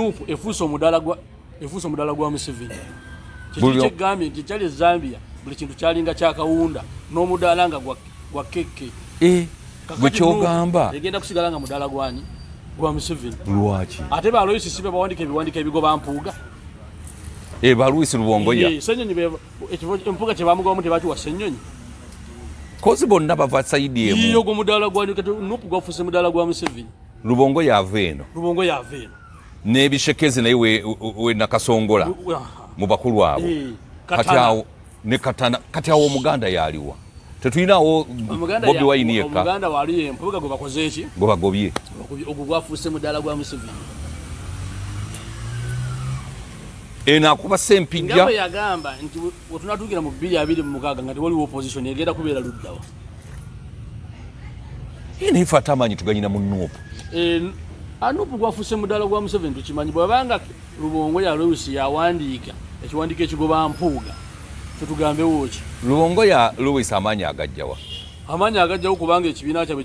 nupu efuso mudala gwa Museveni kiki gambye nti kyali Zambia buli kintu kyalinga kyakawunda n'omudala nga gwa keke gwe kyogamba egenda kusigala nga mudala gwani gwa Museveni lwaki ate ba Loisi sibe bawandika ebiwandika ebigoba Mpuga ba Luisi Rubongoya Senyonyi Mpuga kyebamugamu tebakiwa Senyonyi kozi bonna bava saidi emu iyo gumudala gwani kati nupu gwafuse mudala gwa Museveni Rubongoya aveno n'ebishekezi naye we nakasongola mu bakulu abo kati awo omuganda yaliwa tetulinawo Bobiwine yekka omuganda wali Mpuga gwe bakoze eki gwe bagobye ogwo gwafuse mudala gwa Museveni nakuba sempijja ngabo yagamba nti otunatugira mu 2026 nga tewaliwo opposition egenda kubeera luddawa naife atamanyi tuganyina mu nupu anupu gwafuse mudala gwa Museveni tukimanyi bwabanga Rubongoya Loisi yawandiika ekiwandiiko ekigoba Mpuga tutugambewo ki Rubongoya Loisi amaanyi agajjawa kubanga ekibiina kyabwe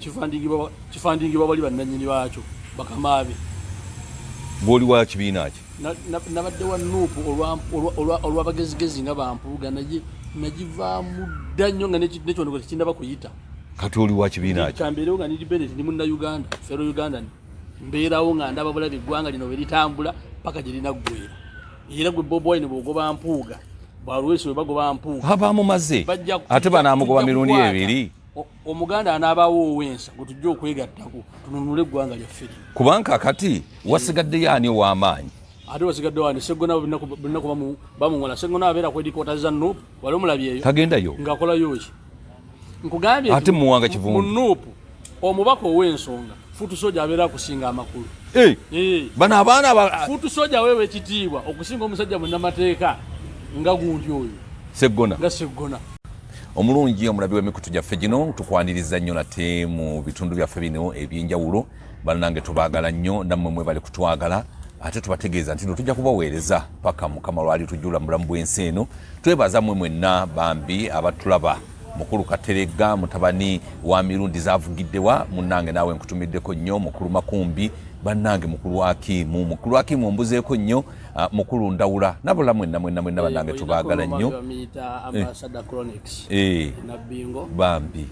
kifandingibwa bali bannannyini baakyo bakamaabe bwoli wa kibiina ki nabadde wa nupu olw'abagezigezi nga bampuga nagivaamu dda nnyo nga nekyondeko tekindaba kuyita kati oli wa kibiina ki kyambeerewo nga nidi Bennett ndi munna Uganda fero Uganda mbeerawo nga ndaba bulabe eggwanga lino bwe litambula paka gye linaggwera era gwe Bobiwine bw'ogoba Mpuga balwesi bwe bagoba Mpuga abamumaze ate banaamugoba mirundi ebiri omuganda anaabaawo owensa gwe tujja okwegattako tununule eggwanga lyaffe kubanga kati wasigaddeyo ani ow'amaanyi ate wasigadde wani Seggona binaku bamuŋola Seggona abeera kwedikoota za nupu wali omulabyeyo tagendayo ng'akolayo ki nkugambye ate muwanga kivundu mu nupu omubaka ow'ensonga futu soja abeera akusinga amakulu bano abaana futu soja weewe ekitiibwa okusinga omusajja munnamateeka nga gundi oyo Seggona omulungi omulabi w'emikutu gyaffe gino tukwaniriza nnyo nate mu bitundu byaffe bino ebyenjawulo bannange tubaagala nnyo nammwe mwe bali kutwagala ate tubategeeza nti tujja kubaweereza paka mukama lwali tujjula mu bulamu bw'ensi eno twebaza mmwe mwenna bambi abatulaba mukulu Katerega mutabani wa mirundi zavugiddewa munnange naawe nkutumiddeko nnyo mukulu Makumbi bannange mukulu Akimu ombuzeeko nnyo mukulu Ndawula nabula mwenna bannange tubaagala nnyo bambi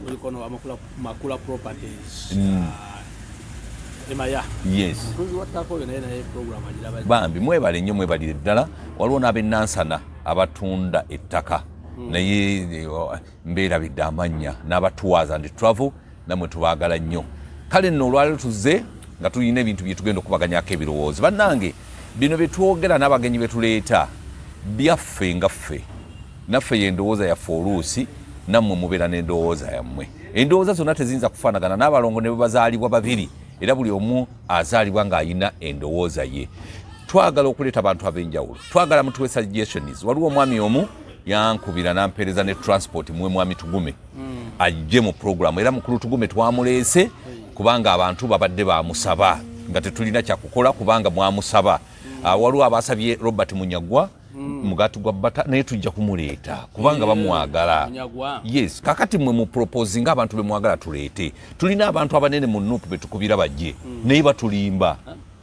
bambi mwebale nnyo mwebalire ddala waliwo n'abennansana abatunda ettaka naye mbeerabidde amannya n'abatuwaza ndi travel namwe tubaagala nnyo kale nno olwaliro tuzze nga tulina ebintu bye tugenda okubaganyako ebirowoozo bannange bino bye twogera n'abagenyi be tuleeta byaffe nga ffe naffe y'endowooza yaffe oluusi nammwe mubeera n'endowooza yammwe endowooza zonna teziyinza kufaanagana n'abalongo ne bwe bazaalibwa babiri era buli omu azaalibwa ng'ayina endowooza ye twagala okuleeta abantu ab'enjawulo twagala mutuwe suggestions waliwo omwami omu yankubira nampeereza ne transport muwe mwami Tugume ajje mu programu era mukulu Tugume twamuleese kubanga abantu babadde bamusaba nga tetulina kyakukola kubanga mwamusaba waliwo abasabye Robert Munyagwa mugati gwa bata naye tujja kumuleeta kubanga bamwagala yes kakati mwe mu propose nga abantu bemwagala tuleete tulina abantu abanene mu nupu betukubira bajje naye batulimba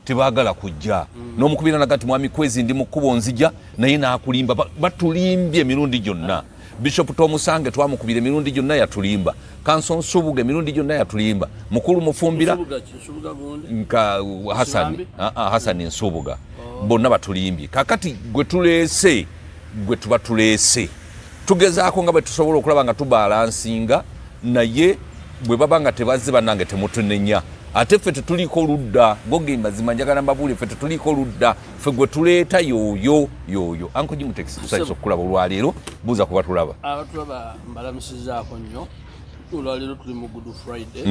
tebaagala kujja n'omukubira nagati mwami Kwezi ndi mu kkubo nzija naye n'akulimba batulimbye emirundi gyonna Bishop Tomusange twamukubira emirundi gyonna yatulimba Kanson Subuga emirundi gyonna yatulimba mukulu Mufumbira nka Hassan Nsubuga bonna batulimbye kakati gwe tuba tuleese tugezaako nga bwe tusobola okulaba nga tubalansinga naye bwe baba nga tebazze bannange temutunenya ate ffe tetuliko ludda goge mazima njagala mbabule ffe tetuliko ludda ffe gwe tuleeta yoyo anko jimutekisi tusayisa okulaba olwaleero buuza kuba tulaba abatulaba mbalamusizaako nnyo olwaleero tuli mu Good Friday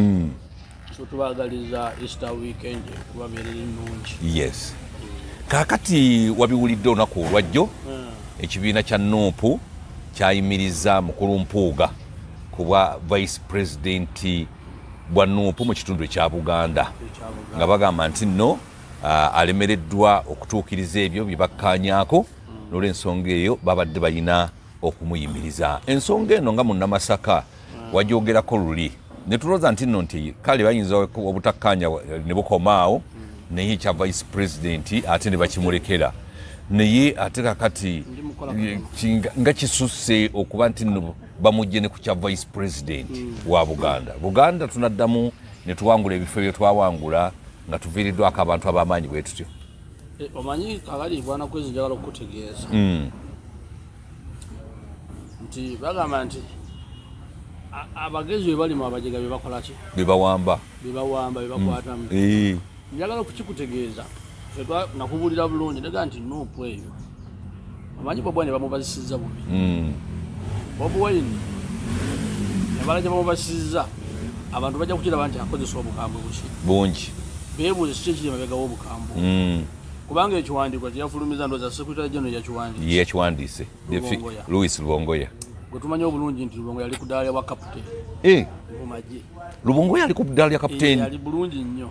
so tubaagaliza Easter weekend kubabeerera ennungi yes kakati wabiwulidde olunaku olwajjo ekibiina kya nupu kyayimiriza mukulu Mpuga kuba vice president bwa nupu mu kitundu ekya Buganda nga bagamba nti nno alemereddwa okutuukiriza ebyo bye bakkaanyaako n'olw'ensonga eyo babadde balina okumuyimiriza ensonga eno nga munnamasaka wagyogerako luli ne tulowooza nti nno nti kale bayinza obutakkaanya ne bukomaawo naye kya vice president ate ne bakimulekera naye ate kakati nga kisusse okuba nti nno bamugye ne ku kya vice president wa Buganda tunaddamu ne tuwangula ebifo bye twawangula nga tuviiriddwako abantu ab'amaanyi bwe tutyo. Omanyi kakati bwana kwezi njagala okukutegeeza nti bagamba nti abagezi bwe bali mu abajega bye bakola ki? Bebawamba bebakwatamu. Njagala okukikutegeeza nakubuulira bulungi ndaga nti Nuupu eyo omanyi Bobiwine bamubazisizza bubi. Bobiwine yabala gye bamubazisizza abantu bajja kukiraba nti akozesa obukambwe bungi beebuuze kiki ekiri emabega w'obukambwe kubanga ekiwandiiko teyafulumiza ndowooza Secretary General yakiwandiise Louis Rubongoya gwe tumanyi obulungi nti Rubongoya yali ku ddaala wa kapiteeni mu magye. Rubongoya ali ku ddaala ya kapiteeni yali bulungi nnyo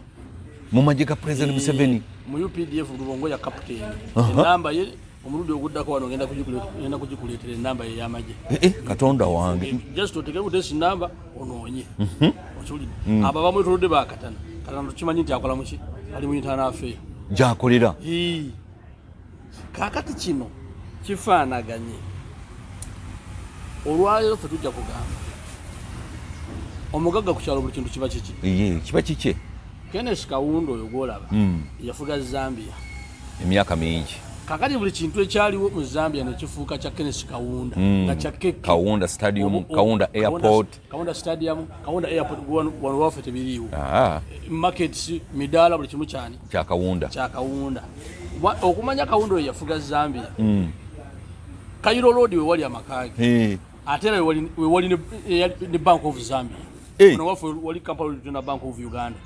mu magye ga President Museveni mu UPDF. Rubongoya kapiteeni enamba ye omulundi oguddako wano ngenda kugikuleetera enamba ye y'amagye. Katonda wange just otegere butesi namba onoonye okiwulidde. abo bamwetolodde bakatana tukimanyi nti akola muki ali mu internal affair gy'akolera. Kaakati kino kifaanaganye olwaleero ffe tujja kugamba omugagga ku kyalo buli kintu kiba kiki kiba kike. Kenneth Kaunda oyo gwolaba yafuga Zambia emyaka mingi. Kakati buli kintu ekyaliwo mu Zambia nekifuuka kya Kenneth Kaunda nga kya keke. Kaunda Stadium, Kaunda Airport, Kaunda Stadium, Kaunda Airport wano waffe tebiriiwo. Markets, midaala buli kimu kyani kya Kaunda. Okumanya Kaunda oyo yafuga Zambia Cairo Road we wali amakaage ate era we wali ne Bank of Zambia wano waffe wali Kampala na Bank of Uganda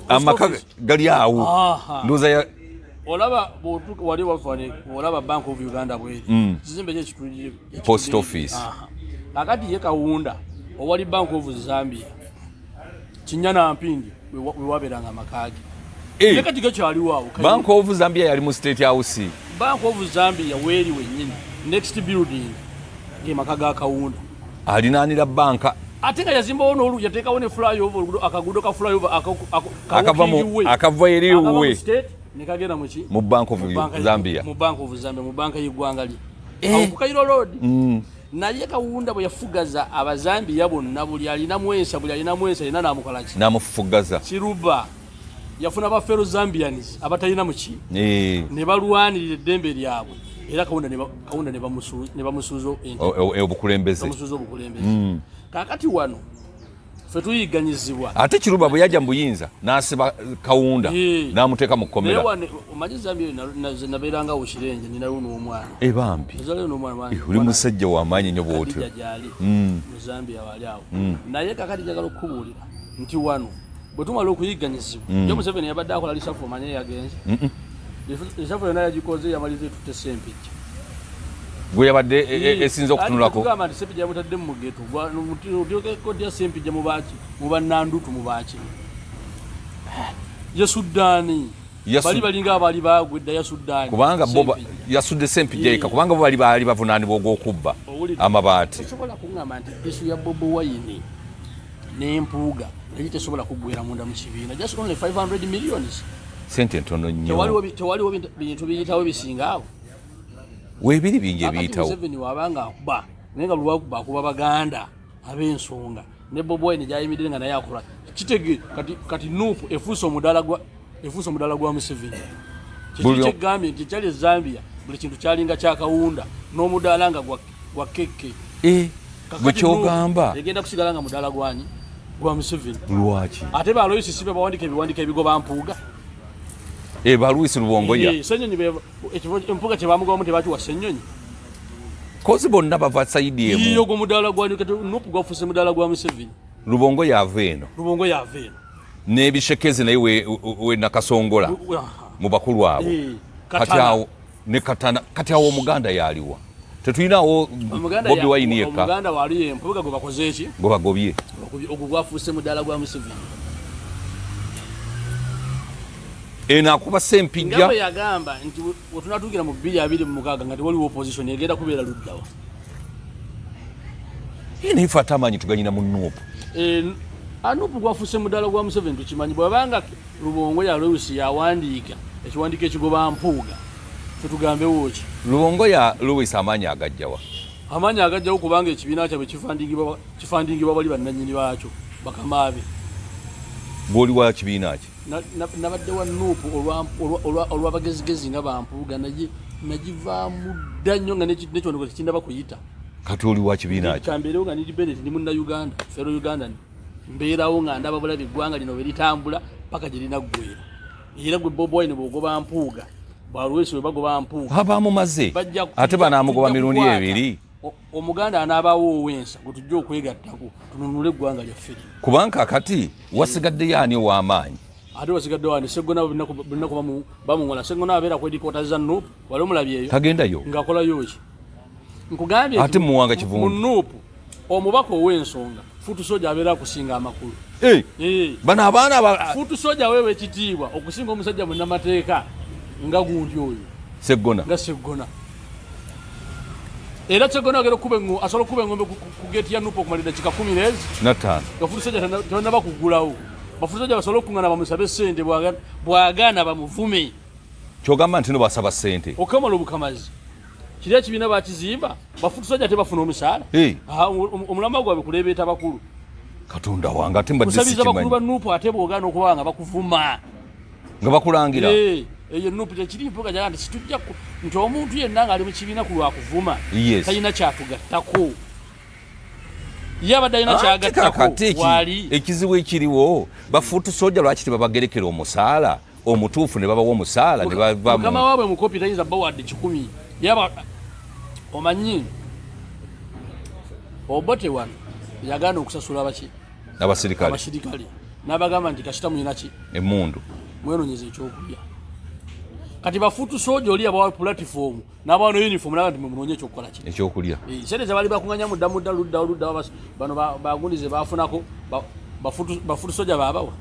amakaage gali awo ndoza olaba botuka wali wafane olaba Bank of Uganda bweri kizimbe kye kitulije post office. Kakati ye Kaunda owali Bank of Zambia Kinyana Mpindi we waberanga amakaage kati gakyaliwo awo. Bank of Zambia yali mu State House. Bank of Zambia weeri wenyini next building ge makaga Kaunda alinaanira banka ate nga yazimbawo n'olu yateekawo ne flyover akagudo ka flyover akava eriwe nekagenda muki mu Bank of Zambia mu banka y'eggwanga lye awo ku Cairo Road. Naye Kaunda bwe yafugaza abazambiya bonna buli alina mwesa yina n'amukola ki n'amufugaza kiruba yafuna ba fellow Zambians abatalina muki ne balwanirira eddembe lyabwe era Kaunda ne bamusuuza obukulembeze. Kakati wano ffe tuyiganyizibwa ate Kiruba bwe yajja mu buyinza n'asiba Kaunda n'amuteeka mu kkomera. Omanyi Zambia nabeeranga wo Kirenje ninayo n'omwana bambi oli musajja w'amaanyi nnyo bw'otyo mu Zambia wali awo. Naye kakati njagala okukubuulira nti wano bwe tumala okuyiganyizibwa jo Museveni yabadde akola lisafu omanye yagenze lisafu yonna yagikoze yamaliza etutte Sempijja gwe yabadde esinza okutunulako. Tugamba nti Sempijja yamutadde mu geto kodi ya Sempijja mu bannandutu mu baaki ye Sudaani bali balinga abaali bagwedda ya Sudaani kubanga bo yasudde Sempijja eka kubanga bo bali bavunaanibwa ogw'okubba amabaati. Osobola kuŋŋamba nti isu ya Bobiwine n'Empuuga naye tesobola kuggwera munda mu kibiina just only 500 millions. Sente ntono nnyo. Tewaliwo bintu biyitawo bisinga awo. Weebiri bingi ebiyitawo. Museveni wabanga akuba naye nga buli wakuba akuba Baganda ab'ensonga ne Bobiwine gyayimiddire nga naye akola kitege kati Nuupu efuuse omudaala gwa Museveni. Kyekigambye nti kyali Zambia buli kintu kyalinga kya Kaunda n'omudaala nga gwa keke. Gwe kyogamba egenda kusigala nga mudaala gwani gwa Museveni. Lwaki ate ba Aloysi sibe bawandika ebiwandiiko ebigoba Mpuga ba Louis Rubongoya Senyonyi Mpuga kyebamugobamu tebakiwa Senyonyi kozi bonna bava saidi emu. Iyo gwo mudaala gwani kati Nuupu gwafuuse mudaala gwa Museveni. Rubongoya ava eno n'ebishekezi naye we nakasongola mu bakulu abo kati awo ne Katana kati awo Omuganda yaliwa tetulinawo Bobiwine yekka. Omuganda wali Mpuga gwe bakoze eki gwe bagobye ogwo gwafuuse mudaala gwa Museveni. Eno akuba Sempijja nga bwe yagamba nti wetunatuukira mu 2026 nga tewaliwo opposition egenda kubeera luddawa. Naye ife ate amaanyi tuganyina mu Nuupu. Nupu gwafuse mudala gwa Museveni tukimanyi bwabanga Rubongoya Louis yawandiika ekiwandiiko ekigoba Mpuga tutugambe woki Rubongoya Louis amanya agajjawa amanya agajjawo kubanga ekibiina kyabwe kifandingibwa bali bannannyini baakyo bakamaabe bwoli wa kibiina ki nabadde wa Nupu olw'abagezigezi nga Bampuga nagivaamu dda nnyo nga nekyoneko tekindaba kuyita kati oli wa kibiina ki kambeerewo nga nidi Bennett ni munna Uganda fero Uganda mbeerawo nga ndaba bulabi eggwanga lino bwe litambula paka gye linaggwera era gwe Bobiwine bw'ogoba Mpuga bwalwesi bwe bagoba Mpuga abamumaze ate banaamugoba mirundi ebiri omuganda anaabaawo owensa gwe tujja okwegattako tununule eggwanga lyaffe kubanga kati wasigaddeyo ani ow'amaanyi ate wasigadde wani Seggona binaku bamuŋola Seggona abeera ku edikota za Nupu wali omulabyeyo tagendayo ng'akolayo ki nkugambye ate muwanga kivundu mu Nupu omubaka ow'ensonga Futu Soja abeera akusinga amakulu bano abaana Futu Soja weewa ekitiibwa okusinga omusajja munnamateeka nga gundi oyo Seggona nga Seggona era Seggona asobola okuba engombe ku geeti ya Nupu okumalira dakika 15 nga Futu Soja tebannaba kugulawo Bafutu Soja basobola okuŋŋaana bamusabe ssente bw'agaana bamuvume kyogamba nti no basaba ssente okamala obukamazi kiri ekibiina bakizimba Bafutu Soja tebafuna omusaala omulamba gwabwe kuleebeeta bakulu Katonda wange ate mbadde kusabiza bakulu ba Nupu ate bw'ogaana okuba nga bakuvuma nga bakulangira eyo Nupu tekiri Mpuga gyaga nti situjja nti omuntu yenna ng'ali mu kibiina ku lwakuvuma talina kyatugattako ye abadde alina kyagattako wali ekizibu ekiriwo Bafutu Soja lwaki tebabagerekera omusaala omutuufu ne babawa omusaala ne bava mukama waabwe mukopi tayinza bawadde 100 yaba omanyi Obote wano yagaana okusasula abasirikale n'abagamba nti kasita muyina ki emmundu mwenonyeza ekyokulya kati Bafutu Soja oli abawa platform n'abawa no uniform n'aga nti munoonye ekyokukola ki ekyokulya sente ze bali bakuŋŋanya mudda ludda bano bagundize baafunako Bafutu Soja baabawa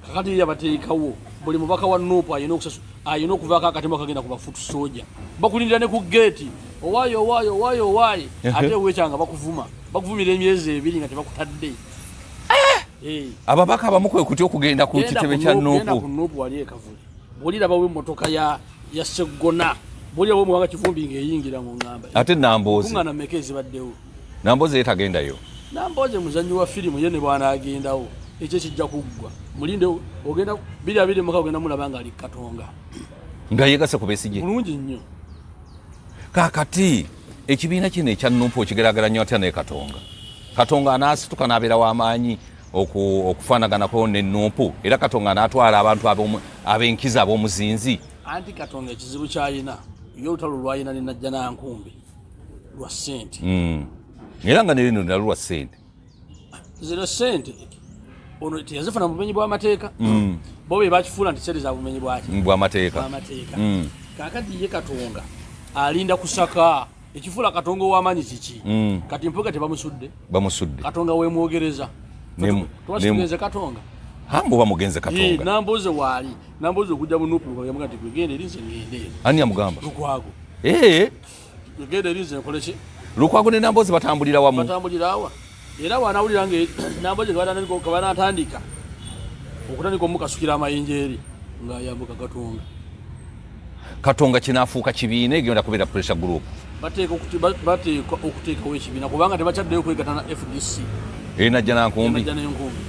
kakati yabateekawo buli mubaka wa Nupu ayina okuvaako akatemba kagenda ku Bafutu Soja bakulindira ne ku geeti owaayo ate weekyanga bakuvumira emyezi 2 nga tebakutadde ababaka abamu kwe kutya okugenda ku kitebe kya Nupu wali ekavule bwolirabawo emmotoka ya Seggona bwolirabawo muwanga kivumbi ng'eyingira mu ŋŋamba ate Nambooze kuŋŋaana mmeka ezibaddewo Nambooze yetagendayo Nambooze muzannyi wa firimu ye ne bwanaagendawo ekyo kijja kuggwa mulinde ogenda 2026 ogenda mulaba nga ali Katonga nga yegase ku Besigye bulungi nnyo kakati ekibiina kino ekya Nupu okigeraageranya otya ne Katonga anaasituka n'abeera w'amaanyi okufaanaganako ne Nupu era Katonga n'atwala abantu ab'enkiza ab'omuzinzi anti Katonga ekizibu ky'alina ye olutalo lw'alina ne Najjanankumbi lwa ssente era nga nerino nalo lwa ssente zero ssente ono teyazifuna mu bumenyi bw'amateeka bo be bakifuula nti sente za bumenyi bw'amateeka kaakati ye Katonga alinda kusaka ekifuula Katonga ow'amaanyi kiki kati Mpuga tebamusudde Katonga weemwogereza tubasigenze Katonga hambo bamugenze Katonga Nambooze waali Nambooze okujja mu Nupu yamuga nti gwegenda erinze ngende ani amugamba Lukwago gwegenda erinze nkole ki Lukwago ne Nambooze batambulira wamu era wanawulira nga Nambooze kabanatandika okutandika omukasukira amayinja eri ng'ayambuka Katonga kinaafuuka kibiina egenda kubeera pressure group bateeka okuteekawo ekibiina kubanga tebakyaddeyo kwegatta na FDC Najjanankumbi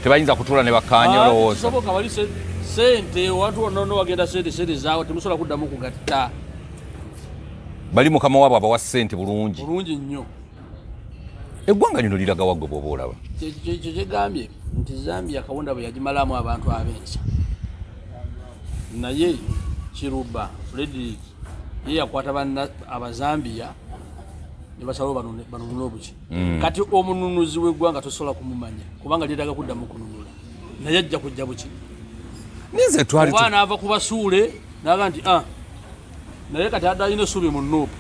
tebayinza kutuula ne bakkaanya olowooza kisoboka bali ssente wantu wonna wagenda ssente zaawe temusobola kuddamu kugatta bali mukama waabwe abawa ssente bulungi nnyo eggwanga lino liraga wagwe bw'oba olaba kyekyo kyegambye nti Zambia kawunda bwe yagimalamu abantu ab'ensa naye Kiruba Frederick ye yakwata abazambia ne basalawo banunule obuki kati omununuzi w'eggwanga tosobola kumumanya kubanga lyetaaga kuddamu kununula naye ajja kujja buki oba naava ku basuule naga nti naye kati adde alina essuubi mu Nupu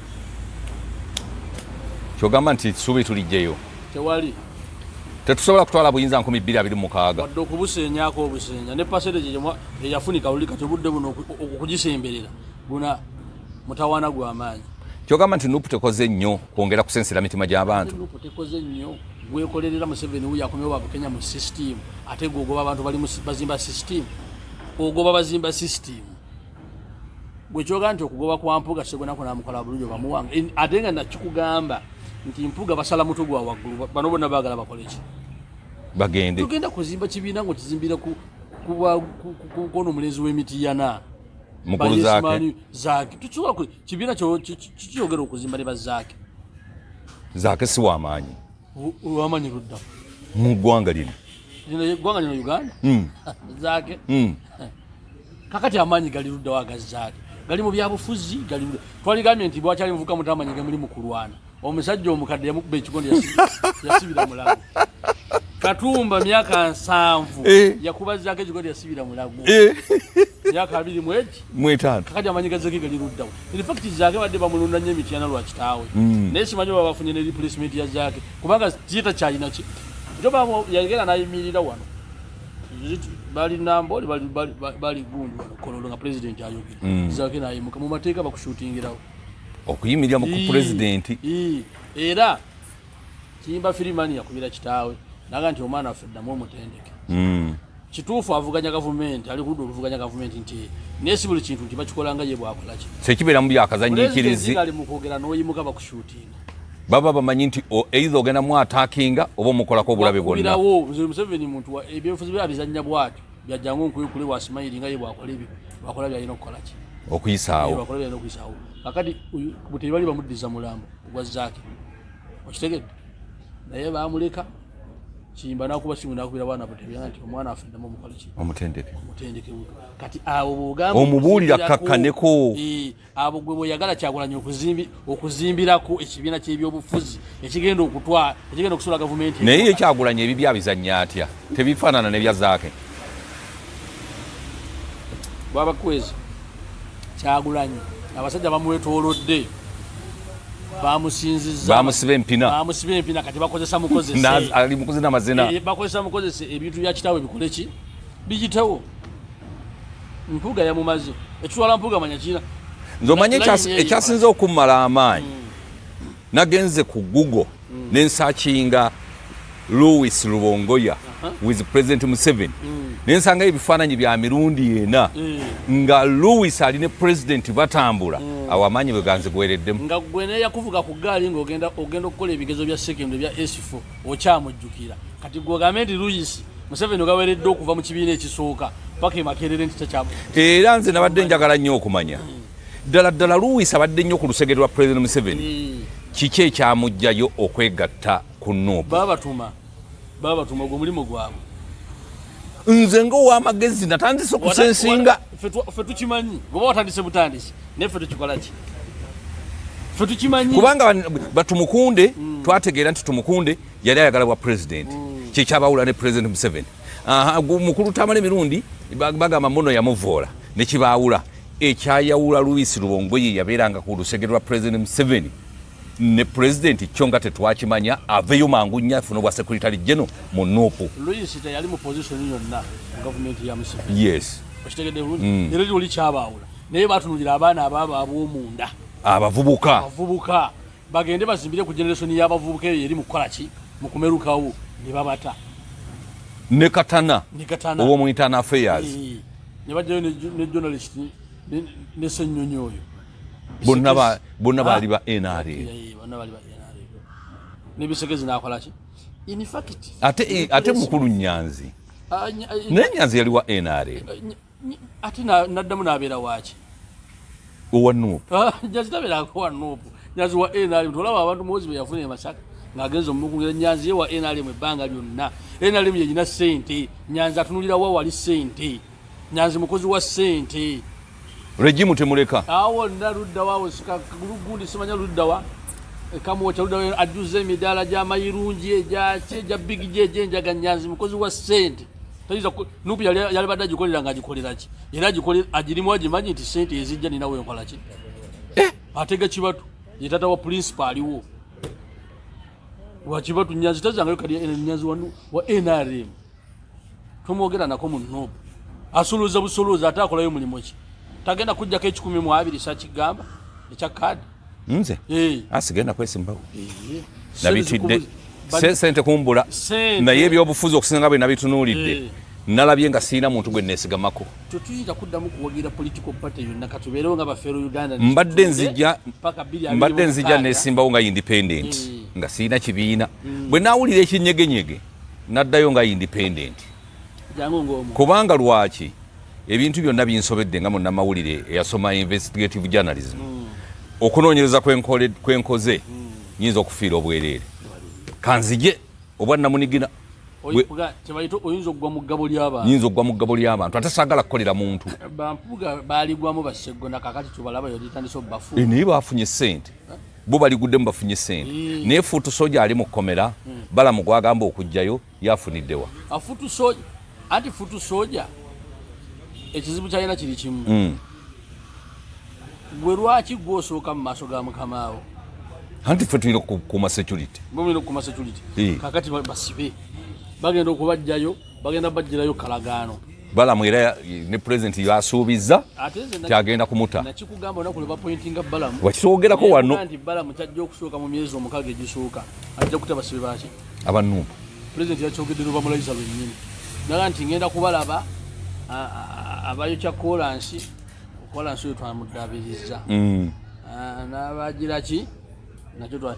kyogamba nti essuubi tulijjeyo tewali tetusobola kutwala buyinza 2026 wadde okubusenyaako obusenya ne pasereje eyafunika luli kati obudde buno okugisemberera buna mutawaana gw'amaanyi kyogamba nti nupu tekoze nnyo kwongera kusensera mitima gy'abantu. Nupu tekoze nnyo gwekolerera Museveni wuyo akomyewo Abakenya mu system ate gwogoba abantu bali bazimba system ogoba bazimba system gwe kyoga nti okugoba kwa Mpuga segwenako namukola bulungi bamuwanga ate nga nakikugamba nti Mpuga basala mutu gwa waggulu bano bonna baagala bakole ki bagende tugenda kuzimba kibiina ngo kizimbire kono omulenzi w'emiti yana mukulu zaake tukisobola kibiina kiyogera okuzimba ne bazaake zaake si w'amaanyi w'amaanyi ludda mu ggwanga lino Uganda zaake kakati amaanyi gali ludda wagazaake gali mu byabufuzi gali twaligambye nti bwakyali muvuka mutamanyige muli mukulwana omusajja omukadde yamukuba ekikondo yasibira mulago Katumba myaka 7 yakubazaako ekikondo yasibira mulago myaka 25 kakati amanyi gazeke gali luddawo in fact zaake badde bamulunda nnyo emityana lwakitaawe naye simanyi baba bafunye ne replacement ya zaake kubanga kiyita kyalina ki njoba yagera nayimirira wano bali namboli bali gundu wano kololo nga president ayogera zaake nayimuka mu mateeka bakushutingirawo okuyimirira mu president era Kimba Firimani yakubira kitaawe naga nti omwana affe ddamu omutendeke kituufu avuganya gavumenti ali kudda oluvuganya gavumenti nti nesi buli kintu nti bakikolanga ye bwakola ki sekibeera mu byakazanyikirizi ali mu kwogera n'oyimuka bakushutinga baba bamanyi nti either ogenda mu attackinga oba omukolako obulabe bwonna birawo Museveni muntu ebyobufuzi byabizannya bwati byajjangu nkuyukule wasimayiri nga ye bwakola ebyo bwakola byalina okukola ki okuyisaawo bwakola byalina okuyisaawo kakati buteri bali bamuddiza mulambo ogwa zaake okitegedde naye bamuleka Kimba nakuba simu nakubira bwana butebya nti omwana afiddamu omukola ki omutendeke kati abo bogamba omubuulira kakkaneko abo gwe boyagala Kyagulanyi okuzimbirako ekibiina ky'ebyobufuzi ekigenda okusula gavumenti naye Kyagulanyi ebi byabizannya atya tebifaanana ne bya zaake bwabakwezi Kyagulanyi abasajja bamuwetoolodde bamusiba empina kati bakozesa mukozese ali mukozi n'amazina bakozesa mukozese ebintu bya kitaawe bikole ki bigitewo Mpuga yamumaze ekitwala Mpuga manya kina nze omanye ekyasinze okummala amaanyi nagenze ku Google nensakinga Louis Rubongoya with President Museveni nensanga ebifaananyi bya mirundi ena nga Louis ali ne president batambula awo amaanyi bwe ganze gwereddemu nga gwe ne yakuvuga ku gaali ng'ogenda okukola ebigezo bya second bya S4 okyamujjukira kati gwe gavumenti Louis Museveni ogaweredde okuva mu kibiina ekisooka paka emakerere nti tekyamu era nze nabadde njagala nnyo okumanya ddala Louis abadde nnyo ku lusege lwa President Museveni kiki ekyamugjayo okwegatta ku Nuupu babatuma gwe mulimu gwabwe nze ng'ow'amagezi natandise okusensinga ffe tukimanyi goba watandise butandisi naye ffe tukikola ki ffe tukimanyi kubanga batumukunde twategeera nti tumukunde yali ayagala bwa president kyekyabawula ne President Museveni mukulu tamala emirundi bagamba muno yamuvoola ne kibaawula ekyayawula Louis Rubongoye yabeeranga ku lusege lwa President Museveni ne president kyonga tetwakimanya aveyo mangu nnyo afuna obwa secretary general mu Nuupu Louis yali mu position yonna mu gavumenti ya Museveni yes okitegedde bulungi era oli kyabaawula naye batunulira abaana ababo ab'omunda abavubuka bagende bazimbire ku generation y'abavubuka eyo eri mu kukola ki mu kumerukawo ne babata ne katana owo mu internal affairs ne bajjayo ne journalist ne Senyonyi oyo bonna baali ba NRA nebisekezi nakola ki in fact ate mukulu Nyanzi naye Nyanzi yali wa NRA ate naddamu nabeera waki owa Nuupu Nyanzi tabeerako wa Nuupu Nyanzi wa NRA ntolaba abantu muwozi bwe yafuna emasaka ng'agenza omukungira Nyanzi ye wa NRA mu ebbanga lyonna NRA yeyina ssente Nyanzi atunulira wa wali ssente Nyanzi mukozi wa ssente regimu temuleka awo naludda wawo gundi simanya luddawa kamuwacha luddawa ajuze emidaala gy'amayirungi egya bigi gyenjaga Nyanzi mukozi wa ssente tayiza Nuupu yali badde agikolera ng'agikolera ki era agirimu agimanyi nti ssente ezijja ninawe nkola ki atega Kibatu ye taata wa principal aliwo wa Kibatu Nyanzi tazangayo kali Nyanzi wa NRM tumwogera nako mu Nuupu asoloza busoloza ate akolayo mulimu ki tagenda kujjako 120 sakigamba ekya kadi nze asigenda kwesimbawo nabitidde sente kumbula naye ebyobufuzi okusinga bwe nabitunuulidde nalabye nga siina muntu gwe neesigamako tetuyinza kuddamu kuwagira political party yonna katubeerewo nga bafeero Uganda mbadde nzija neesimbawo nga independent nga siina kibiina bwe naawulira ekinyegenyege naddayo nga independent kubanga lwaki ebintu byonna binsobedde nga munnamawulire eyasoma investigative journalism okunoonyereza kwenkoze nyinza okufiira obwereere kanzije obwa namunigina oyinza okugwa mu ggabo ly'abantu nyinza okugwa mu ggabo ly'abantu ate saagala kukolera muntu Bampuga baaligwamu baseggona kakati tubalaba yolitandise obubafu naye baafunye ssente bo baliguddemu bafunye ssente naye fuutu soja ali mu kkomera Balamu gwagamba okujjayo yafuniddewa anti fuutu soja ekizibu kyalina kiri kimu gwe lwaki gwosooka mu maaso ga mukamaawo anti ffe tulina okukuuma security kakati basibe bagenda okubajjayo bagenda bajjirayo kalagaano Balamu era ne president yasuubiza kyagenda kumuta nakikugamba onaku lwe bapointinga Balamu wakitwogerako wano nti Balamu kyajja okusooka mu myezi 6 egisooka ajja kuta basibe baki abannuupu president yakyogedde Lubamulayisa lwennyini naga nti ngenda kubalaba abayokya kolansi oyo twamuddaabiriza n'abagira ki nakyo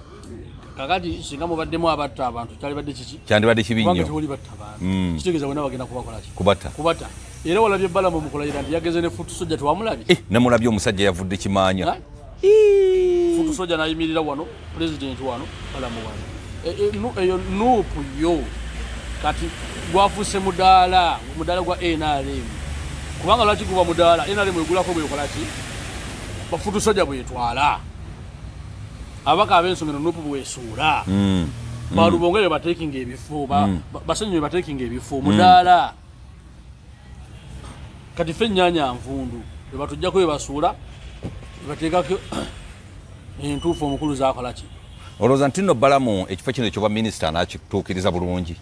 kakati singa mubaddemu abatta abantu kyalibadde kiki kyandibadde kibi nnyo tewoli batta abantu kitegeeza bonna bagenda kubakola ki kubata era walabye Balamu mukulayira nti yageze ne fuutu soja tewamulabye namulabye omusajja yavudde kimaanya fuutu soja nayimirira wano president wano Balamu wano eyo nuupu yo kati gwafuuse mudaala gwa NRM kubanga lwaki guba mudaala NRM egulako bwekola ki bafuutu soja bwetwala abaka ab'ensomero nuupu bwesuula Rubongoya batekinga ebifo Senyonyi batekinga ebifo mudaala kati ffe ennyanya nvundu webatujjako webasuula webateekako entuufu omukulu zakola ki olowooza nti nno Balamu ekifo kino ekyoba minisita anakituukiriza bulungi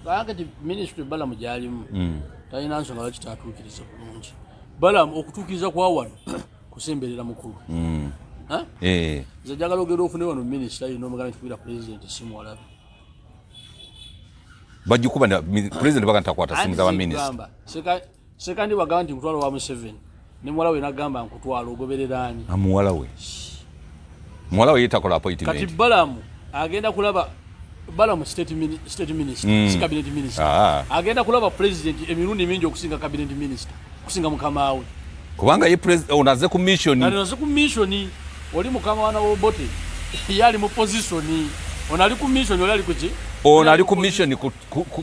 kakati minisitule Balamu gyalimu talina nsonga lwaki taatuukiriza bulungi Balamu okutuukiriza kwa wano kusemberera mukulu nze njagala ogenda ofune wano minisita yina omugana nti kubira president simu walabe bajikuba president baga ntakwata simu za minisita sekandi bagamba nti nkutwala wa Museveni ne muwala we nagamba nkutwala ogobererani muwala we yetakola appointment kati Balamu agenda kulaba Balamu state minister cabinet minister agenda kulaba president emirundi mingi okusinga cabinet minister kusinga mukamaawe kubanga ye president onaze ku mission oli mukama wana Obote yali mu position onali ku mission oli ali kuki onali ku mission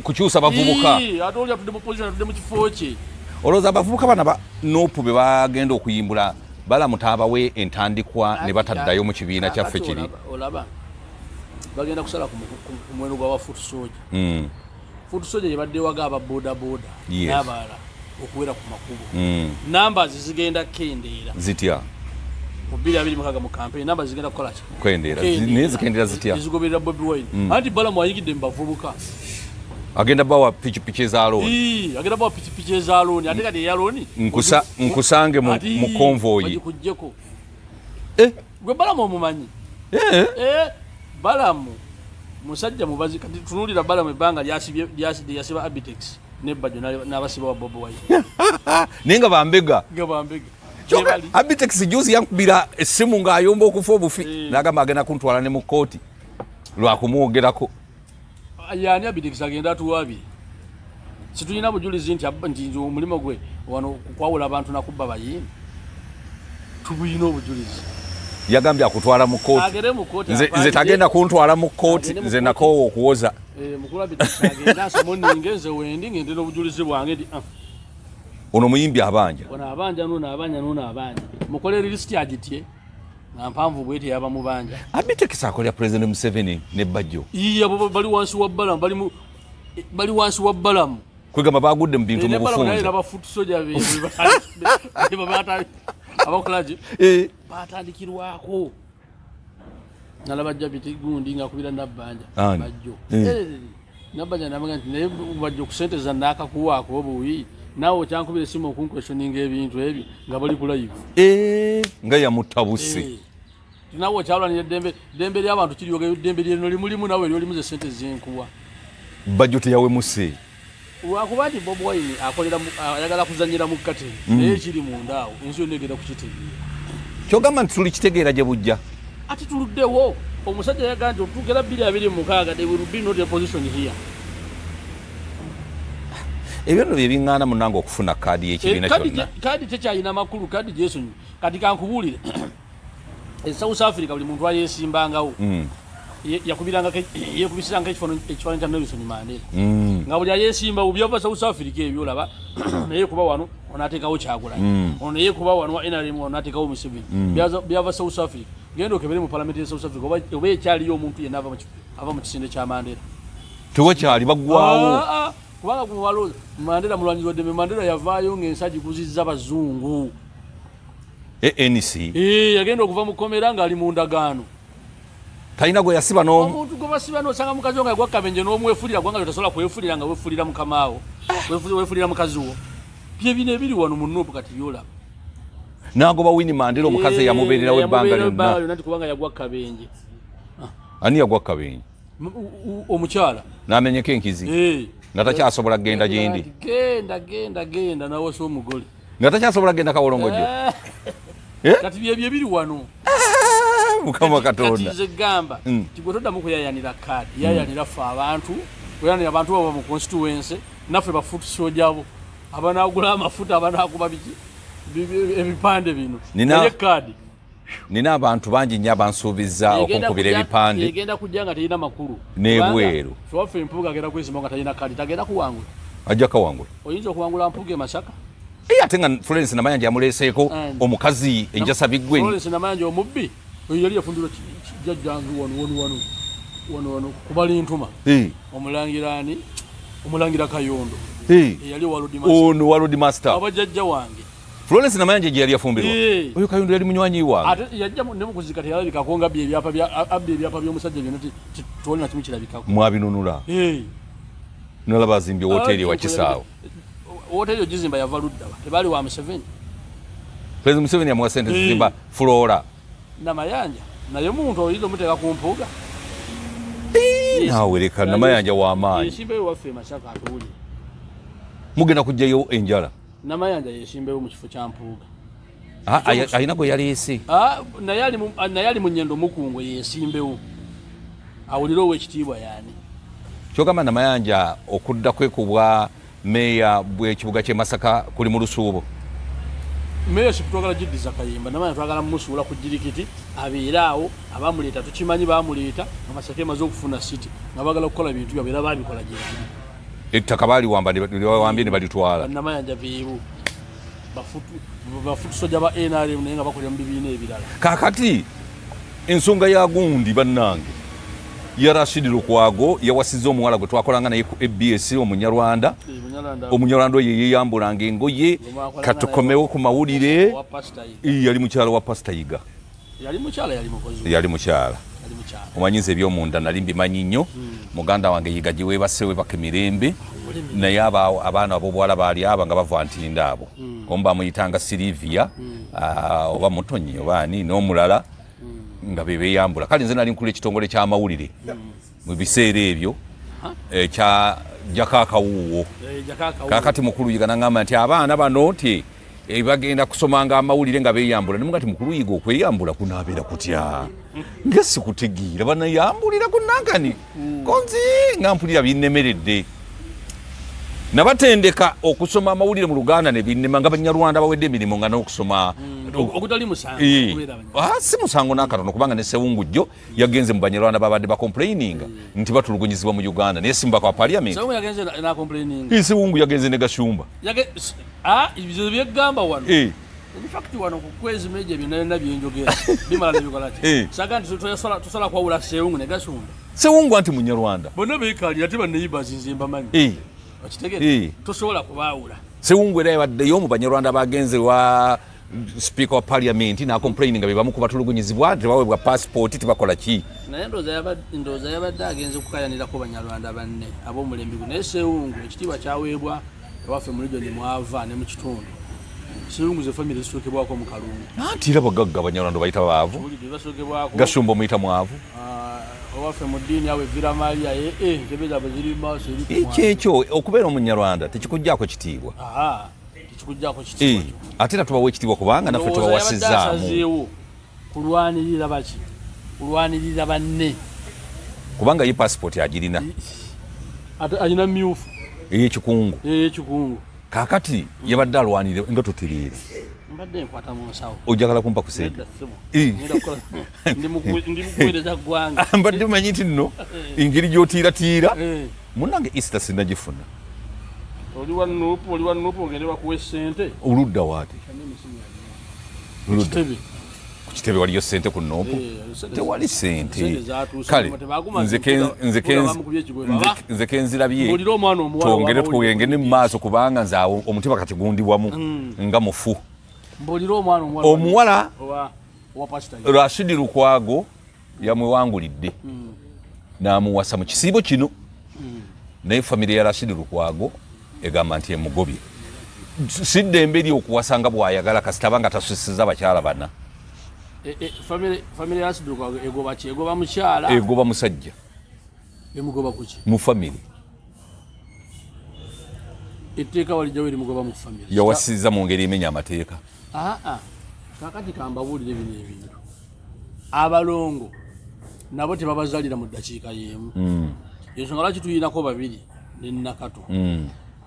kukyusa bavubuka ate oli atudde mu position atudde mu kifo kye olowooza abavubuka bana ba nuupu be bagenda okuyimbula Balamu taabawe entandikwa ne bataddayo mu kibiina kyaffe kiri olaba bagenda kusala ku mweno gwa fuutu soja fuutu soja yebadde waga aba boda n'abalala okuwera ku makubo namba zigenda kendeera zitya mu 2026 mu campaign namba zigenda kukola ki kwendeera naye zikendeera zitya zigoberera Bobiwine anti Balamu ayigidde mu bavubuka agenda bawa pikipiki ezalooni agenda bawa pikipiki ezalooni ate kati eyalooni nkusange mu konvoyi kujjeko gwe Balamu omumanyi Balamu musajja mubazi kati tunulira Balamu ebbanga lyasiba Abitex nebbajo n'abasiba wa Bobiwine naye nga bambega Abitex juzi yankubira essimu ng'ayomba okufa obufi n'agamba agenda kuntwala ne mu kkooti lwakumwogerako yani Abitex agenda atuwabire situlina bujulizi nti omulimo gwe wano kwawula abantu nakubba bayimbi tubuyina obujulizi yagambye akutwala mu kkooti nze tagenda kuntwala mu kkooti nze nakoowa okuwoza mukulu Abitex agenda asomoninge nze wendi ngende n'obujulizi bwange ndi ono muyimbi abanja nuno abanja mukole lisiti agitye nga mpanvu bwete yaba mubanja Abitex akolera president Museveni ne bajjo abo bali wansi wa Balamu bali wansi wa Balamu kwegamba bagudde mu bintu mu bufunze n'abafuutu soja abakolaji batandikirwako nalaba jabiti gundi nga kubira nabbanja bajjo nabbanja namaga nti naye bajjo kusente za nakakuwaako obuwi nawo kyankubira simu okunkwestioninga ebintu ebyo nga bali ku live nga yamutabuse nawo kyalwanira dembe ly'abantu kiryoga dembe lyeno limulimu nawe lyolimu ze sente zenkuwa budget yawe muse wakuba nti Bobiwine akolera ayagala kuzanyira mu kateni naye kiri munda awo ensi yonna egenda kukitegeera kyogamba nti tuli kitegeera gye bujja ati tuluddewo omusajja yagamba nti otuukera 2026 they will be not a position here ebyo nno bye biŋŋaana munange okufuna kaadi y'ekibiina kyonna kaadi tekyalina makulu kaadi gyesonyi kati kankubuulire South Africa buli muntu ayesimbangawo yekubisiranga ekifaananyi kya Nelson Mandela nga buli ayesimbawo byava South Africa ebyo olaba naye kuba wano onaateekawo Kyagulanyi ono naye kuba wano NRM onaateekawo Museveni byava South Africa genda okebere mu palamenti ya South Africa oba ekyaliyo omuntu yenna ava mu kisinde kya Mandela tewakyali baggwawo kubanga kumwalo Mandela mulwanyizi waddembe Mandela yavaayo ng'ensagi kuzizza bazungu ANC yagenda okuva mu komera ng'ali mu ndagaano talina gwe yasiba n'omu omuntu gwe basiba n'osanga mukazi wo nga yagwa kabenje n'omwefulira gwanga tosobola kwefulira nga wefulira mukamaawo wefulira mukazi wo bye bino ebiri wano mu Nuupu kati byolaba n'agoba Winnie Mandela omukazi eyamubeererawo ebbanga lyonna nti kubanga yagwa kabenje ani yagwa kabenje omukyala n'amenyeko enkizi nga takyasobola kgenda gyendi genda nawasa omugole nga takyasobola kgenda Kawolongojjo kati byebyo ebiri wano Mukama Katonda kati nze gamba tigwe toddamu kuyayanira kaadi yayanira ffe abantu kuyayanira abantu baba mu constituency naffe bafuutu sojabo abanaagula amafuta abanaakuba biki ebipande bino naye kaadi nina abantu bangi nnyo abansuubizza okunkubira ebipande egenda kujja nga terina makulu n'ebweru waffe Mpuga agenda kwesimba nga talina kaadi tagenda kuwangula ajja kawangula oyinza okuwangula Mpuga e Masaka ate nga Florence Namayanja amuleeseeko omukazi enjasa biggwe Florence Namayanja omubbi oyo yali yafundira jjajjange wano kubali ntuma omulangirani omulangira Kayondo yali ono walodi master abajjajja wange Florence Namayanja gye yali yafumbirwa oyo Kayondo yali munywanyi wange ate yajja ne mukuzika teyalabikako nga ebyapa by'omusajja byonna tolina kimu kirabikako mwabinunula nalaba azimbye wooteeri ewa Kisaawo wooteeri ogizimba yava ludda tebaali wa Museveni President Museveni yamuwa sente zizimba Flora Namayanja naye muntu oyinza omuteeka ku Mpuga naawe leka Namayanja w'amaanyi yesimbeyo waffe Masaka atuwulire mugenda kujjayo enjala Namayanja yesimbeyo mu kifo kya Mpuga ayina gwe yaleese naye ali mu nnyendo mukungwe yesimbewo awulire ow'ekitiibwa yaani kyogamba Namayanja okudda kwekubwa meeya bw'ekibuga ky'e Masaka kuli mu lusuubo meeya sikutwagala giddiza Kayimba Namayanja twagala mumusuula ku jirikiti abeere awo abamuleeta tukimanyi bamuleeta nga Masaka emaze okufuna siti nga bagala okukola bintu byabwe era baabikola gyekiri ettaka baaliwambye ne balitwala Namayanja beebo bafutu soja ba NRM naye nga bakolera mu bibiina ebirala kaakati ensonga ya gundi bannange ya Rashid Lukwago yawasiza omuwala gwe twakolanga naye ku ABS omunyarwanda oyo yeyambulanga engoye katukomewo ku mawulire yali mukyala wa Pastor Yiga yali mukyala omanyiza ebyomunda nali mbimanyi nnyo muganda wange Yiga giweebasewe baka emirembe naye abaana ab'obuwala baali aba nga bava ntinda abo omu bamuyitanga Silivia oba Mutonyi oba ani n'omulala nga bebeyambula kale nze nali nkula ekitongole ky'amawulire mu biseera ebyo ekya Jakakawuwo kakati mukulu Yiga n'angamba nti abaana bano ti bagenda kusomanga amawulire nga beyambula nemuga ti mukulu Yiga okweyambula kunaabeera kutya nga sikutegeera banayambulira kunankani konzi nga mpulira binnemeredde nabatendeka okusoma amawulire mu Luganda ne binnema nga Banyarwanda bawedde emirimu nga n'okusoma okutali musango si musango n'akatono kubanga ne Sewungujjo yagenze mu Banyarwanda babadde bakomplaininga nti batulugunyizibwa mu Uganda naye simba kwa parliament Sewungu yagenze ne Gashumba ibyo byegamba wano in fact wano ku kwezi meje binalina byenjogera bimala nebikola ati saga nti tusala kwawula Sewungu ne Gashumba Sewungu anti Munyarwanda bonna beekali ate banneyibazinze mbamanyi okitegedde tosobola kubaawula Sewungu era yabaddeyo mu Banyarwanda bagenze wa speaker wa parliament n'acomplaining nga bebamu kubatulugunyizibwa tebaweebwa passport tebakola ki naye ndowooza yabadde agenze kukayanirako Banyarwanda banne ab'omulembe naye Sewungu ekitiibwa kyaweebwa ewaffe mu region mwava ne mu kitundu sirunguze family zisokebwako mu Kalungu anti era bagagga Banyarwanda bayita baavu Gashumbo muyita mwavu ewaffe mu ddiini awe Vira Maria nkebeza bweziri maaso ekyo okubeera Omunyarwanda tekikujjaako kitiibwa tekikujjaako kitiibwa ate natubawa ekitiibwa kubanga naffe tubawasizaamu kulwanirira baki kulwanirira banne kubanga ye passport agirina alina myufu ekikungu kakati yabadde alwanire nga totereere mbadde nkwata mu nsawo ojagala kumpa ku sente ndi mukuweereza ggwanga mbadde manyi nti nno engeri gyotiiratiira munnange Easter sinagifuna oli wa nuupu ogende bakuwa essente oludda waati kitebe waliyo sente ku Nuupu tewali sente kale nze kenzirabye twongere twegende mu maaso kubanga nze omutima kati gundibwamu nga mufu omuwala Rashidi Lukwago yamwewangulidde n'amuwasa mu kisiibo kino naye famire ya Rashidi Lukwago egamba nti emugobye siddembe eri okuwasanga bw'ayagala kasita banga tasusizza abakyala bana family ya Rashidi Lukwago egoba ki egoba mukyala egoba musajja emugoba kuki mu family etteeka walijjawo erimugoba mu family yawasizza mu ngeri emenya amateeka kakati kambabuulire bino ebintu abalongo nabo tebabazalira mu ddakiika y'emu ensonga lwaki tuyinako babiri ne Nakato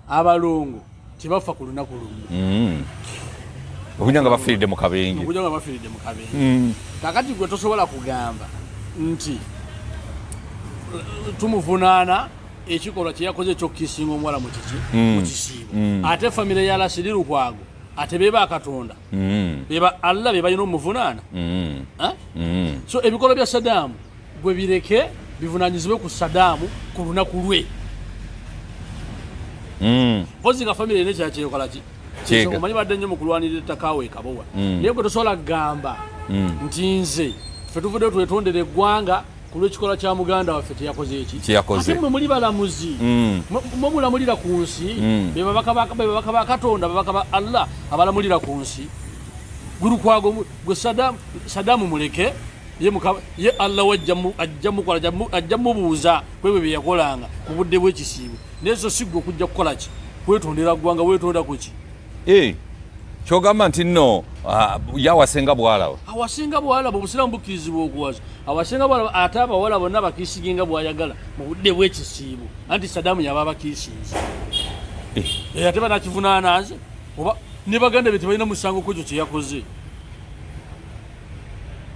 abalongo tebafa ku lunaku lumu okunyanga bafiiridde mu kabenje kakati gwe tosobola kugamba nti tumuvunaana ekikolwa kye yakoze ekyokukiisinga omuwala mu kisiibo ate famire ya Rashidi Lukwago ate beba Katonda beba Allah beba yino muvunaana so ebikolwa bya Saddam gwe bireke bivunanyizibwe ku Saddam ku lunaku lwe pozi nga family ene kyakyeko laki kyeko manyi badde nnyo mu kulwanirira ettaka kabowa naye gwe tosobola kugamba nti nze ffe tuvudde twetondera eggwanga ku lw'ekikola kya muganda waffe teyakoze eki ate mwe muli balamuzi mwe mulamulira ku nsi be babaka ba Katonda babaka ba Allah abalamulira ku nsi gwe Lukwago gwe Saddam muleke ye Allah ajja mubuuza kwebwe bye yakolanga ku budde bw'ekisiibo naye so si gwe okujja kukola ki kwetondera ggwanga wetonda ku ki kyogamba nti nno yawasenga bwalaba awasenga bwalaba obusiramu bukkirizibwa okuwasa awasenga bwalaba ate abawala bonna bakiisiginga bwayagala mu budde bw'ekisiibo anti Saddam yaba abakiisinze ate banakivunaana nze oba ne baganda be tebalina musango ku ekyo kye yakoze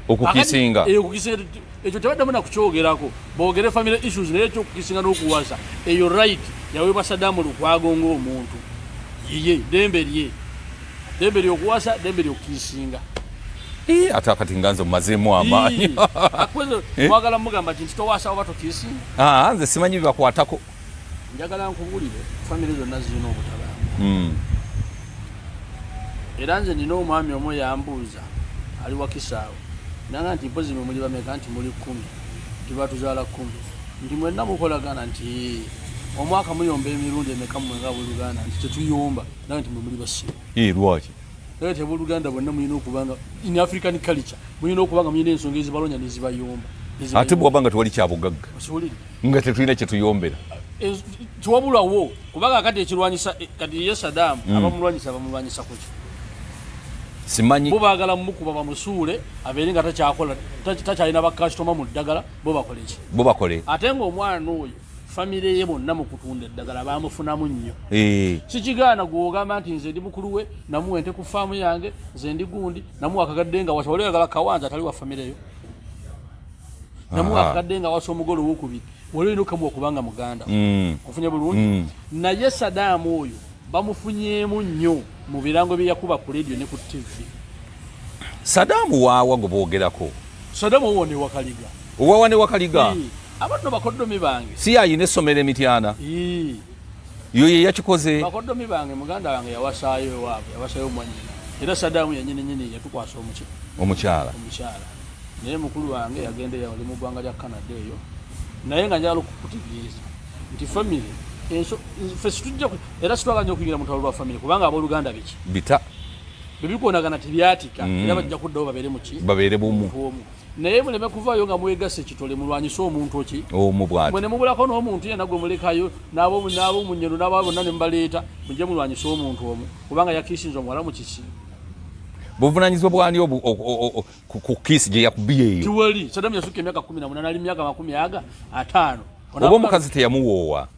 okukiisinga ekyo tebaddemu nakukyogerako boogere family issues naye ekyokukiisinga n'okuwasa eyo right yaweebwa Saddam Lukwago ng'omuntu yiye dembe lyokuwasa dembe lyokukiisinga ate akati nga nze mumazeemu amaanyi mwagala mugamba nti towasa oba tokiisinga nze simanyi bibakwatako njagala nkubulire family zonna zirina obutabangu era nze nina omwami omu yambuuza ali wa Kisaawe nanga nti mpozi mwe muli bameka nti muli 10 tibatuzaala 10 nti mwenna mukolagana nti omwaka muyomba emirundi emeka mwenga buluganda nti tetuyomba naye nti mwe muli basibe lwaki naye tebuluganda bonna muyina okubanga in African culture muyina okubanga muyina ensonga ezibalonya nezibayomba ate bwabanga tewali kyabugagga nga tetulina kyetuyombera tiwabulawo kubanga kati ekirwanyisa kati ye Saddam abamulwanyisa kuki simanyi bo baagala mukuba bamusuule abeere nga takyalina bakasitoma mu ddagala bo bakole ate ng'omwana oyo famire ye bonna mu kutunda eddagala bamufunamu nnyo sikigaana gw'ogamba nti nze ndi mukulu we namuwa ente ku faamu yange nze ndi gundi namuwa akagadde nga wasa wali oyagala kawanza atali wa famire yo namuwa akagadde nga wasa omugole owokubiri wali olina okamuwa kubanga muganda ofunye bulungi naye Saddam oyo bamufunyeemu nnyo mu birango bye yakuba ku radio ne ku TV Saddam waawa gwe boogerako Saddam owo ne wakaliga owawa ne wakaliga abantu bakoddomi bange si yayina essomero emityana yo ye yakikoze bakoddomi bange muganda wange yawasaayo ewaabwe yawasaayo omwanyina era Saddam yanyininyini yatukwasa omukyala naye mukulu wange yagenda yali mu ggwanga lya Canada eyo naye nga njala okukutegeeza nti famire enso fesi tujja era sitwaganya okuyigira mu lutalo lwa family kubanga abooluganda biki bita bebikoonagana tebyatika era bajja kuddawo babeere muki babeere bumu naye muleme kuvaayo nga mwegase kitole mulwanyise omuntu ki omu bwati bwe ne mubulako n'omuntu yenna gwe mulekayo n'abo munyero n'abo bonna ne mubaleeta mujje mulwanyise omuntu omu kubanga yakiisinza omuwala mu kisi buvunanyizibwa bwani ku kiisi gye yakubiye eyo tiwali Saddam yasukka emyaka 18 ali myaka 50 oba omukazi teyamuwoowa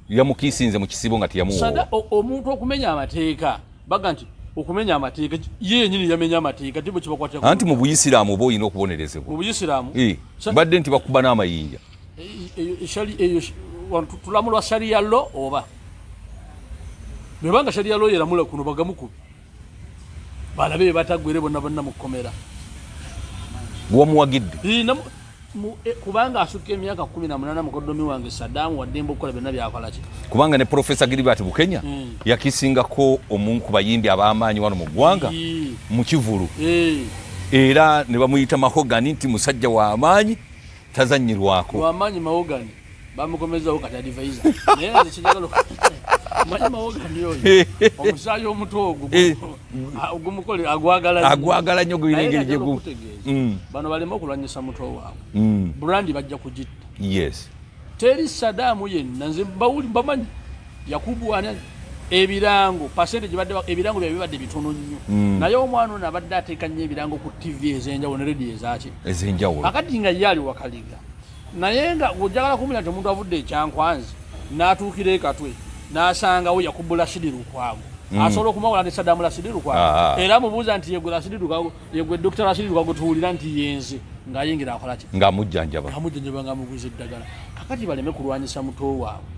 yamukiisinze mu kisibo nga teyamuwoowa omuntu okumenya amateeka baga nti okumenya amateeka yenyini yamenya amateeka tibo kibakwatira anti mu buyisiraamu oba olina okubonerezebwa mu buyisiraamu badde nti bakuba n'amayinja tulamulwa sharia lo oba bwebanga sharia lo yeramula kuno bagamukubi balabe batagwere bonna mu kkomera wamuwagidde kubanga asukka emyaka 18 mukoddomi wange Saddam waddemba okukola byonna byakola ki kubanga ne Professor Gilbert Bukenya yakisingako omu ku bayimbi ab'amaanyi wano mu ggwanga mu Kivulu era ne bamuyita Mahogany nti musajja w'amaanyi tazannyirwako w'amaanyi Mahogany bamukomezawo kati advisor naye nze kijagalo manyi Mahogany oyo omusaayi omuto ogumukole agwagala nnyo gwirengeri gye gu bano balema okulwanyisa muto waabwe brandi bajja kugitta yes teri Saddam yenna nze bamanyi yakubwana ebirango percentage badde ebirango byabibadde bitono nnyo naye omwana ono abadde ateeka nnyo ebirango ku TV ez'enjawulo ne radio ez'enjawulo akati nga yali wakaliga naye nga ojagala kumanya nti omuntu avudde ekyankwanzi n'atuukira ekatwe n'asangawo yakubu Rashid Lukwago asobola okumawula ne Saddam Rashid Lukwago era amubuuza nti yegwe Rashid Lukwago yegwe Dr. Rashid Lukwago tuwulira nti yenze ng'ayingira akola ki ng'amujjanjaba ng'amuguza eddagala kakati baleme kulwanyisa muto waabwe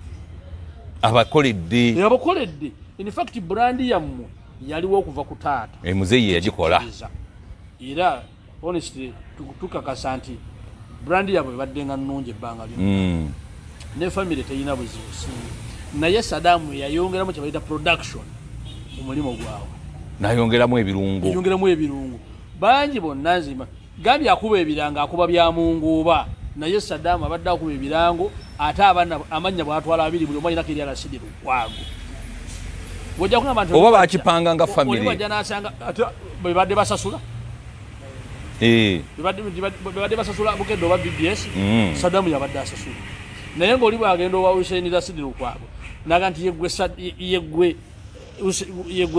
abakoledde in fact brandi yammwe yaliwo okuva ku taata muzeeyi yagikola era honestly tukakasa nti brandi yabwe baddenga nnungi ebbanga lyonna ne family teyina buzibu naye Saddam yayongeramu kye bayita production omulimo gwabwe nayongeramu ebirungo bangi bonna nzima gambye akuba ebiranga akuba bya munguuba naye Saddam abadde akuba ebirango ate amannya bwatwala abiri buli omwanyinako erya Rashid Lukwago oba bakipanga nga family wajja nasanga ate bebadde basasula bebadde basasula bukedde oba BBS Saddam yabadde asasula naye ng'oli bwagenda owa Hussein Rashid Lukwago naga nti yegwe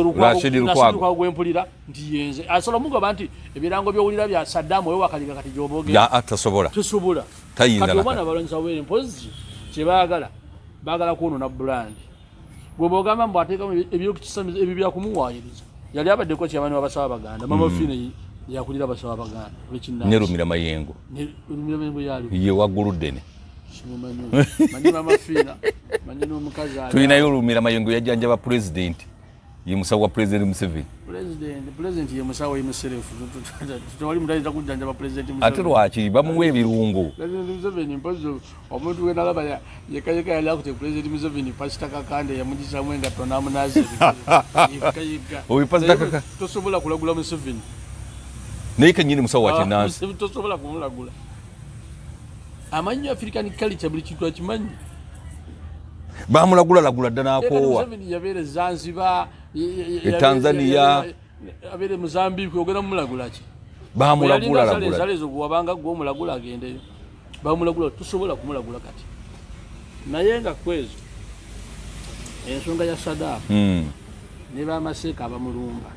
Lukwago gwempulira nti yenze asobola mugamba nti ebirango by'owulira bya Saddam oyo wakaliga kati gy'oboogera tosobola kati omwana balonyesa were mpozi kyebaagala baagala kwonoona brand gwe bw'ogamba mbu ateekamu ebyokisamiza ebyo byakumuwaayiriza yali abaddeko kyamani w'abasaba Baganda mama Fine yakulira abasaba Baganda ne Rumira Mayengo ye waggulu ddene manyi mama Fina manyi n'omukazi tulinayo Rumira Mayengo yajjanjaba president ye musawo wa president Museveni president ye musawo yemuserefu tewali mutayinza kujjanjaba president Museveni ate lwaki bamuwa ebirungo president Museveni mpozo omuntu wenalaba yekayeka yali akute president Museveni pasita kakande yamugisamu engatto n'amunaaziri oyo pasita kaka tosobola kulagula Museveni naye kenyini musawo wa kinansi tosobola kumulagula amanyi African culture buli kintu akimanyi bamulagula dda n'akoowa Museveni yabeere Zanzibar Tanzania abeere Mozambique ogenda mumulagula ki bamulagula zalezo gwabanga gwe omulagula agendeyo bamulagula tusobola kumulagula kati naye nga kwezo ensonga ya Saddam ne bamaseeka abamulumba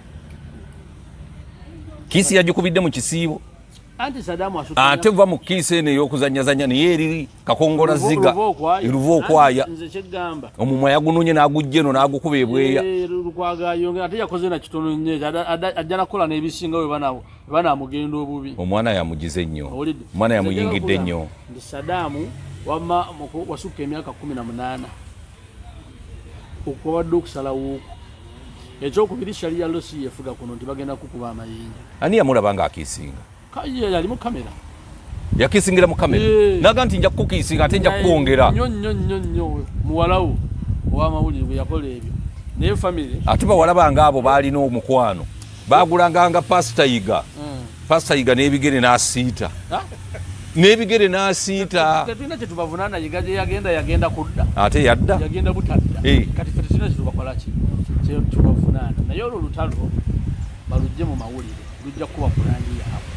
kiisi yagikubidde mu kisiibo anti Saddam ate va mu kiisi eno ey'okuzanyazanya naye eriri kakongola ziga eruva okwaya nze kyegamba omumwa yagununye n'agujja eno n'agukuba ebweya lukwagayonge ate yakoze na kitono nnyo ajja nakola n'ebisinga we banaamugenda obubi omwana yamugize nnyo omwana yamuyingidde nnyo ndi Saddam wamma wasukka emyaka 18 okubadde okusalawo ekyokubiri sharia losi yefuga kuno nti bagenda kukuba amayinja ani yamulaba ng'akiisinga yali mu kamera yakisingira mu kamera naga nti nja kukiisinga ate nja kukwongera nnyo muwalawo ow'amawulire bwe yakola ebyo naye family ate bawalaba ng'abo baalina omukwano baagulanga nga pasita yiga n'ebigere n'asiita n'ebigere n'asiita tetulina kye tubavunaana yigaje yagenda kudda ate yadda yagenda butadda kati ffe tetulina kye tubakola ki kye tubavunaana naye olwo olutalo balugye mu mawulire lujja kuba pulani yaabwe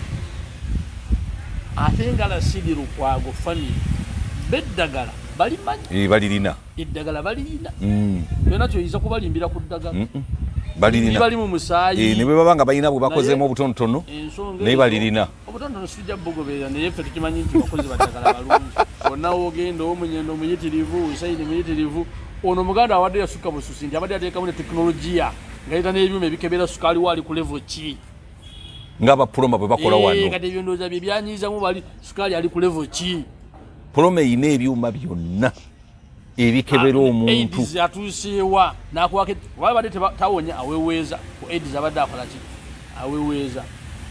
ate nga Lasidi Lukwago family beddagala balimanyi balirina eddagala balirina byonna kyoyinza kubalimbira ku ddagala balirina bali mu musaayi ne bwe baba nga balina bwe bakozeemu obutonotono naye balirina obutonotono sijja bugoberera naye ffe tukimanyi nti bakozi baddagala balungi bonna wogenda omunyendo omuyitirivu sayini muyitirivu ono muganda awadde yasukka bususi nti abadde ateekamu ne tekinologiya nga yita n'ebyuma ebikebera sukaali waali ku levo ki ng'abapuloma bwe bakola wano kati ebyo ndowooza bye byanyiizamu bali sukaali ali ku levo ki puloma eyina ebyuma byonna ebikebera omuntu atuuseewa nakuwake wabadde tawonya aweweeza ku aids abadde akola ki aweweeza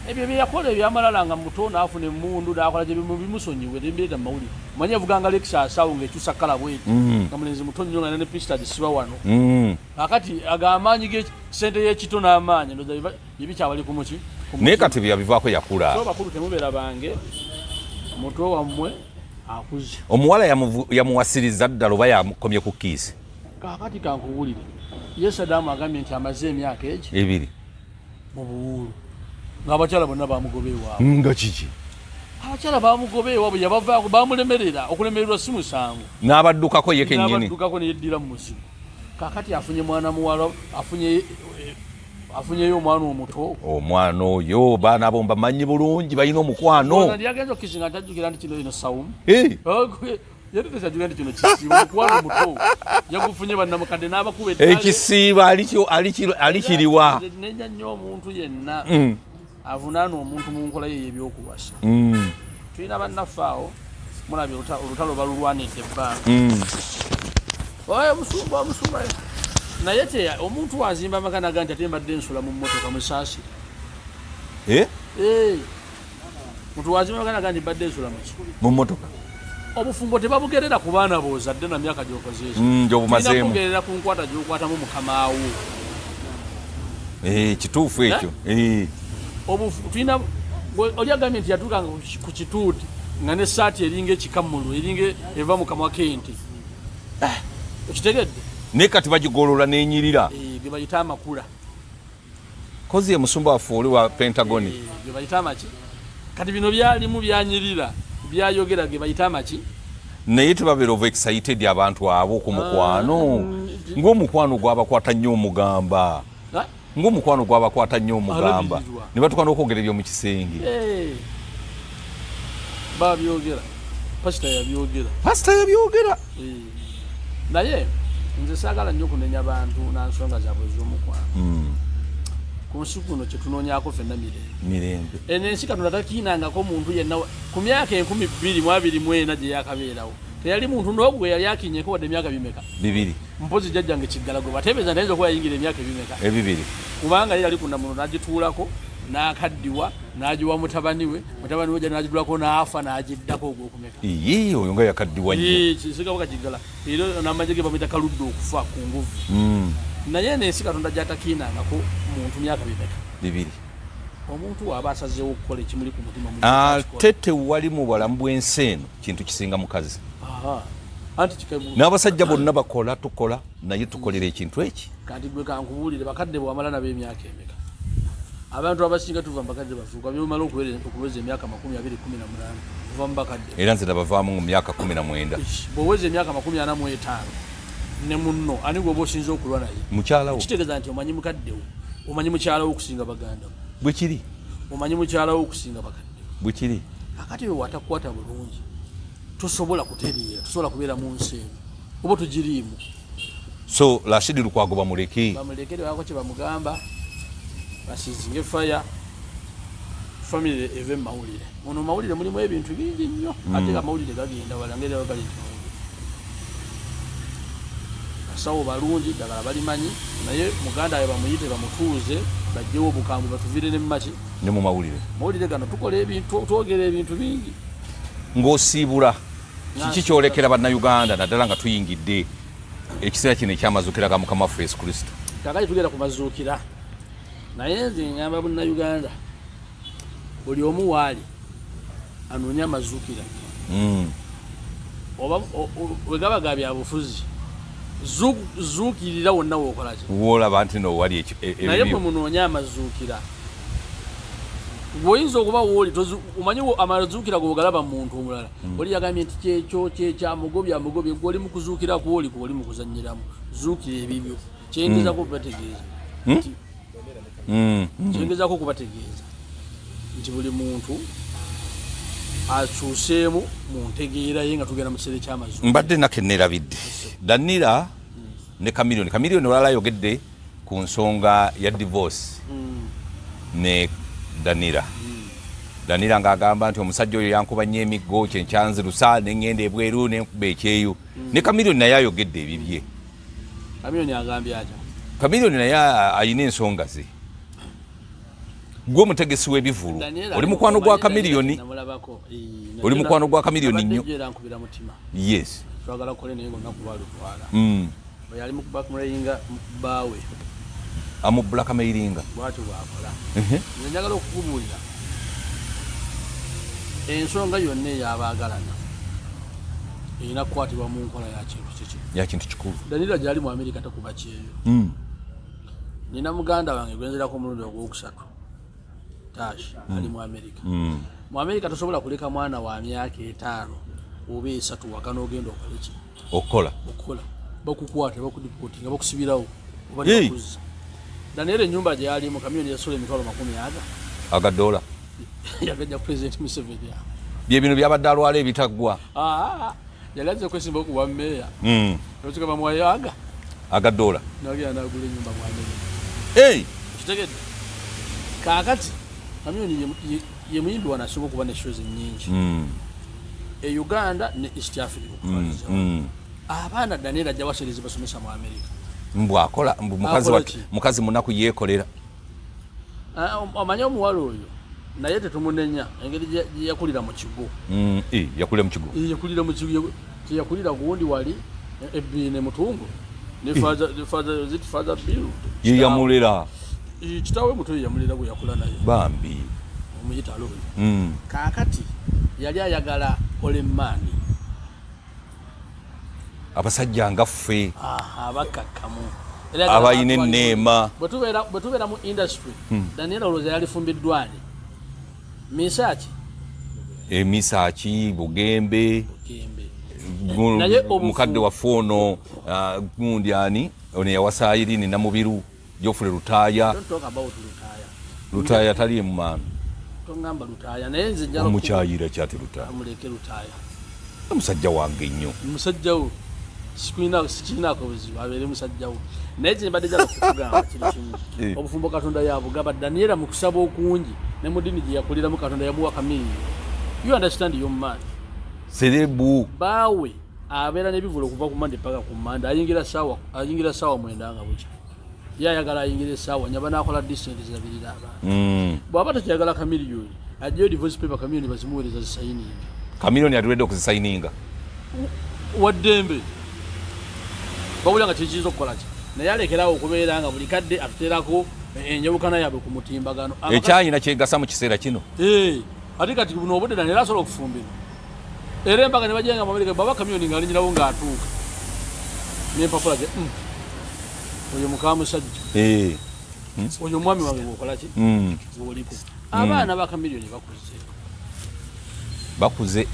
ebyo byeyakola ebyamalala nga muto naafuna emmundu nakola gye bimusonyiwe nembireeta mu mawulire manye avuganga lekisaasawo ng'ekyusa kala bweti nga mulenzi muto nnyo nga ne pista gisiba wano akati ag'amaanyi sente y'ekito n'amaanyi ndoza yebikyabali kumuki naye kati byabivaako yakula so bakulu temubeera bange muto wammwe akuze omuwala yamuwasiriza ddala oba yamukomye ku kiisi kakati kankuwulire ye Sadaamu agambye nti amaze emyaka egi ebiri mu buwuulu ng'abakyala bonna bamugoba ewaabwe nga kiki abakyala bamugoba ewaabwe yabavaako bamulemerera okulemererwa si musango n'abaddukako ye kennyini n'abaddukako ne yeddira mu muzimu kakati afunye mwana muwala afunyeyo omwana omuto omwana oyo baana abo mbamanyi bulungi balina omukwano yagenza okukisinga ntajjukira nti kino ino sawumu yatetekyajjukira nti kino kisiiba omukwano omuto yagufunye bannamukadde n'abakuba ekisiiba alikiriwa nenya nnyo omuntu yenna avunaana omuntu mu nkola ye y'ebyokuwasa tulina bannaffe awo mulabye olutalo balulwanidde ebbanga omusumba naye omuntu wazimba amagana ga nti ate mbadde nsula mu mmotoka musaasire muntu wazimba amagana ga nti mbadde nsula mu mmotoka obufumbo tebabugerera ku baana boozadde na myaka gy'okozeezo gyobumazeemu bugerera ku nkwata gy'okwatamu mukamaawo kituufu ekyo tulina oli agambye nti yatuukanga ku kituuti nga n'essaati eringa ekikammulu eringa eva mu kamwa k'ente okitegedde naye kati bagigolola n'enyirira ge bayita amakula kozi ye musumba waffe oli wa pentagoni ge bayita amaki kati bino byalimu byanyirira byayogera ge bayita amaki naye tebabeera ova excited abantu abo ku mukwano ng'omukwano gwabakwata nnyo omugamba ng'omukwano gwabakwata nnyo omugamba ne batukana okwogera ebyo mu kisenge babyogera pasita yabyogera naye nze saagala nnyo okunenya abantu nansonga zaabwe ez'omukwano ku nsi kuno kyetunoonyako ffenna mirembe eno ensi katonda takiinangako muntu yenna ku myaka 2024 gye yakabeerawo teyali muntu n'ogwe yali akinyeko wadde emyaka bimeka 2 mpozi jjajjange kiggalago batebeeza ntayinza okuba yayingira emyaka ebimeka 2 kubanga ye yali ku nnamuno n'agituulako n'akaddiwa n'agiwa mutabani we gya n'agidulako n'afa n'agiddako ogw'okumeka oyo nga yakaddiwa nnyo kisigabo kakiggala era n'amagye ge bamuyita kaludde okufa ku nguvu naye n'ensi katonda gyatakiinangako muntu myaka bimeka 2 omuntu waaba asazeewo okukola ekimuli ku mutima ate tewali mu bulamu bw'ensi eno kintu kisinga mukazi n'abasajja bonna bakola tukola naye tukolera ekintu eki kati gwe kankubuulire bakadde bwamala nabo emyaka emeka abantu abasinga tuva mu bakadde bafuuka byomala okuweza emyaka 2018 kuva mu bakadde era nze nabavaamu mu myaka 19 bw'oweza emyaka 45 ne munno ani gwoba osinza okulwa naye mukyalawo kitegeeza nti omanyi mukaddewo omanyi mukyalawo okusinga bagandawo bwe kiri omanyi mukyalawo okusinga bakaddewo bwe kiri akati we watakukwata bulungi tosobola kutereera tosobola kubeera mu nsi eno oba tugiriimu so Lasidi Lukwago bamulekere wako kye bamugamba basizinge faya family eve mawulire muno mawulire mulimu ebintu bingi nnyo ate amawulire gagenda wala ngeri bagali asawo balungi ddagala balimanyi naye muganda we bamuyite bamutuuze bajjewo obukambwe batuvire ne mumaki ne mu mawulire gano tukola ebintu twogera ebintu bingi ng'osiibula kiki kyolekera bannayuganda naddala nga tuyingidde ekiseera kino ekyamazuukira ga mukama waffe Yesu Kristo kakati tugenda kumazuukira naye nze ngamba bannayuganda buli omu waali anoonya amazukira oba wegabaga byabufuzi zuukirira wonna wookola ki woolaba nti no wali naye bwe munoonya amazukira bw'oyinza okuba wooli omanyi amazuukira ge ogalaba muntu omulala oli yagambye nti kyekyo kyamugobye gwoli mu kuzuukira kwoli kwoli mu kuzannyiramu zuukira ebibyo kyengezako okubategeeza kyengezako okubategeeza nti buli muntu akyuseemu mu ntegeera ye nga tugenda mu kiseera ky'amazuukira mbadde nakenneerabidde Danira ne Chameleone olala ayogedde ku nsonga ya divorce ne Danira ng'agamba nti omusajja oyo yankuba nnyo emiggo kyenkyanzirusa ne ŋŋenda ebweru ne nkuba ekyeyo ne Chameleone naye ayogedde ebibye Chameleone agambye atya Chameleone naye ayina ensonga ze gwe omutegesi w'ebivulu oli mukwano gwa Chameleone oli mukwano gwa Chameleone nnyo yes twagala kole naye ngonna kubalutwala yali mu bakumuleyinga baawe amubbula kameiringa bwatyo bwakola njagala okukubuulira ensonga yonna eyabaagalana erina kukwatibwa mu nkola ya kintu kikulu Danira gyali mu Amerika takuba kyeyo nina muganda wange gwenzerako omulundi ogwokusatu Tash ali mu Amerika mu Amerika tosobola kuleka mwana wa myaka 5 oba 3 waka n'ogenda okola ki okukola bakukwata bakudipootinga bakusibirawo oba bakuza Danira ennyumba gye yalimu Chameleone yasola emitwalo 100 aga dola yagajja President Museveni bye bino byabadde alwala ebitaggwa yali azze kwesimba okuba mmeeya notuka bamuwayo aga dola nagenda nagula ennyumba mu Amerika kitegedde kaakati Chameleone ye muyimbi wanasinga okuba ne shows nnyingi e Uganda ne East Africa abaana Danira ajja baserezi basomesa mu Amerika mbwakola mukazi munaku yeekolera amanya omuwala oyo naye tetumunenya engeri gye yakulira mu kigo yakulira mu kigo teyakulira gundi wali ebbine mutungo ne father bill ye yamulera kitawe muto yamulera gwe yakula naye bambi omuyitalo kaakati yali ayagala olemmani abasajja nga ffe abakakkamu abayina enneema bwe tubeera mu industry Danira olowooza yalifumbiddwani misaaki bugembe mukadde waffe ono gundi ani ono yawasa Irene Namubiru Jofule Lutaaya tali emumano tongamba Lutaaya naye nze njala omukyayira kyati Lutaaya amuleke Lutaaya omusajja wange nnyo musajjawo sikiinaako buzibu abeere musajjawo naye kye mbadde njala kukugamba kiri kimu obufumbo Katonda yabugaba Danira mu kusaba okungi ne mu ddiini gye yakuliramu Katonda yamuwa kamini you understand your man serebu baawe abeera n'ebivulo okuva ku Mande paka ku Mande ayingira saawa 9 nga bukya ye ayagala ayingira essaawa nyaba n'akola distance zabirira abaana bw'aba takyagala Chameleone ajjayo divorce paper Chameleone bazimuweereza zisayininga Chameleone atuledde okuzisayininga waddembe bawulira nga kiyinza okukola ki naye alekerawo okubeera nga buli kadde atuteerako enjawukana yaabwe ku mutimbagano ekyayina kyegasa mu kiseera kino ate kati buno obudde Danira asobola okufumbira era embaga ne bajenga mu Amerika baba Chameleone ng'alinyirawo ng'atuuka n'empapula ze oyo mukamusajja oyo omwami wange bw'okola ki bw'oliko abaana ba Chameleone bakuze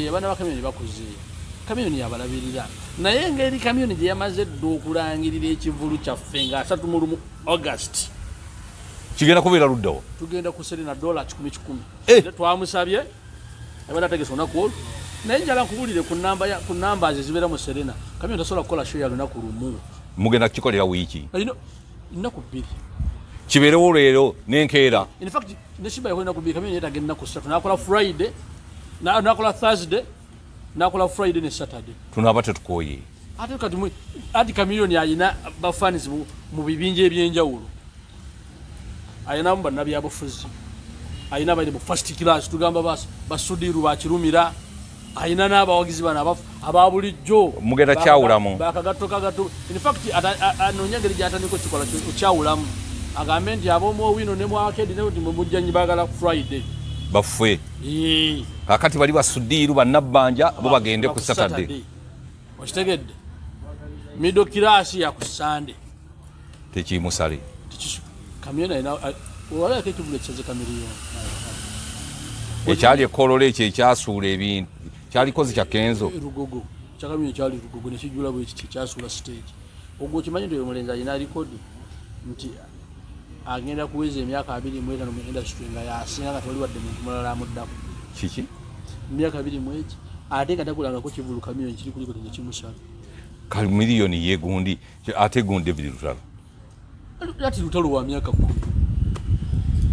abaana ba Chameleone bakuze Chameleone yabalabirira naye engeri Chameleone gye yamaze dda okulangirira ekivulu kyaffe nga 3 August kigenda kubeera luddawo tugenda ku Serena $10,000 twamusabye abadde ategese olunaku olwo naye njala nkubulire ku namba ze zibeera mu Serena Chameleone tasobola kukola show ya lunaku lumu mugenda kukikolera wiiki ennaku 2 kibeerewo leero n'enkeera in fact neshiba yakola ennaku 2 Chameleone yetaaga ennaku 3 n'akola Friday n'akola Thursday n'akola Friday ne Saturday tunaaba tetukooye ate kati ati Chameleone ayina bafanizi mu bibinja ebyenjawulo ayinamu bannabyabufuzi ayina bali mu first class tugamba basudiru bakirumira ayina n'abawagizi bano aba bulijjo mugenda kyawulamu bakagato in fact anoonya engeri gy'atandika okikola kyawulamu agambe nti ab'omu Owino ne mu Arcade ne mujjanyi baagala Friday baffe kakati bali basudiiru bannabbanja bo bagende ku Saturday okitegedde middle class ya ku Sunday tekimusale kamyona ina wala kekivuga kisaze kamiliyoni ekyali ekololo ekyo ekyasuula ebintu kyalikozi kya Kenzo Rugogo kyakamyoni kyali Rugogo nekijula bwe kiti kyasuula stage ogwo kimanyi ndio mulenzi alina record nti agenda kuweza emyaka 25 mu industry nga yasinga nga toli wadde muntu mulala amuddako kiki emyaka 20 ate nga takulanga ko kivulu kamyoni kiri kuliko tekimusala kali miliyoni yegundi ate gundi David Lutalo ati Lutalo wa myaka 10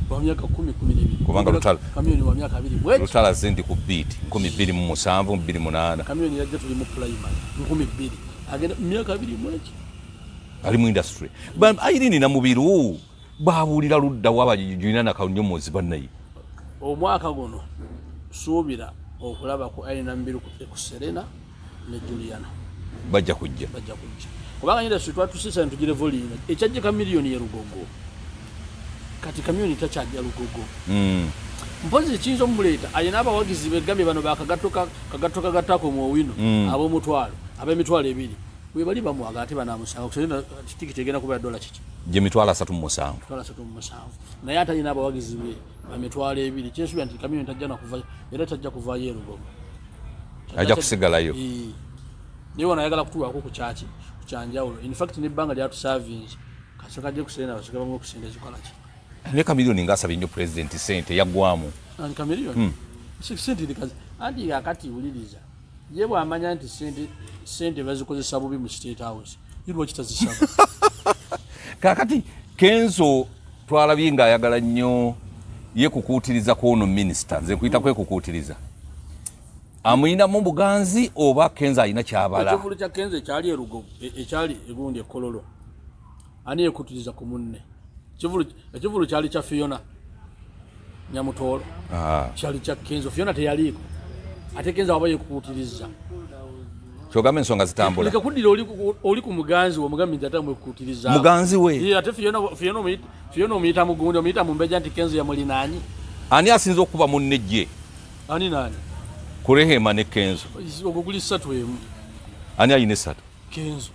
wa myaka 10 12 kubanga Lutalo kamyoni wa myaka 2 Lutalo zendi ku beat 27 28 kamyoni yajja tuli mu primary 12 agenda myaka 2 ali mu industry Irene na mubiru baabulira ludda wabajijina na kaunyomozi bannayi omwaka guno suubira okulaba ku Irene na mubiru ku Serena ne Juliana bajja kujja kubanga nyinda sitwa tusisa ntugire volina ekyajje ka miliyoni ya Rugogo kati kamyoni takyajja Rugogo mpozi kinzo muleta ayina abawagizi begambe bano bakagatoka gatako mu wino abo mutwalo abemitwalo ebiri we bali bamwaga ate banamusanga kusena tikiti egenda kuba $3 kiki je mitwalo 37 naye ate ayina abawagizi be bamitwalo ebiri kyesubya nti kamyoni tajja na kuva era tajja kuva ye Rugogo ajja kusigalayo niwo nayagala kutuwako ku kyaki kyanjawulo in fact ne banga lya service kasoka je kusena basoka bamwe kusenda zikolaki ne kamiliyoni ngasaba nnyo president sente yagwamu ani kamiliyoni sente dikazi andi yakati uliriza ye bwamanya nti sente bazikozesa bubi mu State House yirwa kitazisaba kakati Kenzo twalabye nga ayagala nnyo ye kukuutiriza ku ono minister nze kuyita kwe kukuutiriza amuyina mu buganzi oba Kenzo ayina kyabala ekivulu kya Kenzo ekyali Rugogo ekyali egundi ekololo ani yekutiriza ku munne ekivulu kyali kya Fiona Nyamutolo kyali kya Kenzo Fiona teyaliko ate Kenzo abaye kukutiriza kyogamba ensonga zitambula leka kudira oli ku muganzi omugambi ntatamwe kukutiriza muganzi we ate Fiona omuyita mugundi omuyita mumbeja nti Kenzo yamulinanyi ani asinza okuba munnejje ani nani Kurehema ne Kenzo oguguli 3 ani ayine 3 Kenzo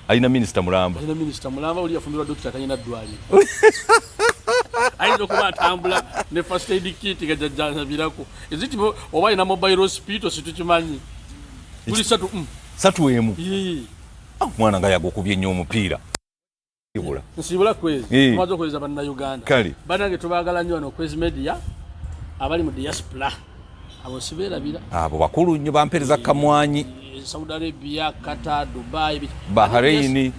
ayina minister mulamba oli yafumbirwa Dr. Kanyina Dwali ayinza okuba atambula ne first aid kit gajajjanabirako eziti oba ayina mobile hospital situkimanyi guli 3 mwana nga yagokubye nnyo omupiira nsibula kwezi tumaze okweza bannayuganda banange tubagala nnyo wano kwezi media abali mu diaspora abo sibeerabira abo bakulu nnyo bampereza kamwanyi Saudi Arabia, Qatar, Dubai, Bahrain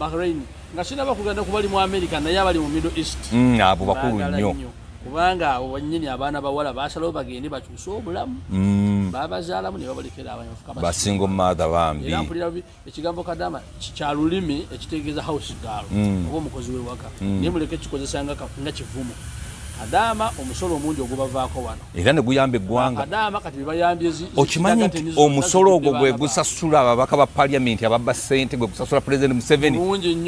nga sinaba kugenda kubali mu America naye abali mu Middle East abo bakulu nnyo kubanga abo bannyini abaana bawala basalawo bagende bakyusa obulamu babazaalamu ne babalekera abanyafuka basingo mother bambi era mpulira ekigambo kadama kya lulimi ekitegeeza house girl oba omukozi w'ewaka naye muleke kikozesa nga kivumu Adama omusolo omungi ogubavaako wano era ne guyamba eggwanga Adama kati bayambye okimanyi nti omusolo ogwo gwe gusasula ababaka ba parliament ababba ssente gwe gusasula president Museveni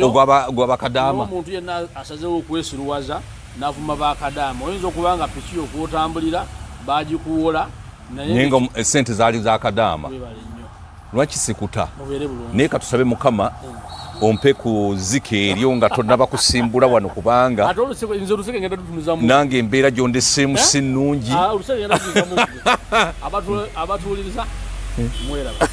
ogw'abakadaama omuntu yenna asazeewo okwesiruwaza n'avuma bakadaama oyinza okubanga piki okwotambulira bagikuwola naye nga ssente zaali za kadaama lwaki sikuta naye katusabe Mukama ompe ku zike eryo nga tonnaba kusimbula wano kubanga nange embeera gyondesseemu si nnungi abatuuliriza mweraba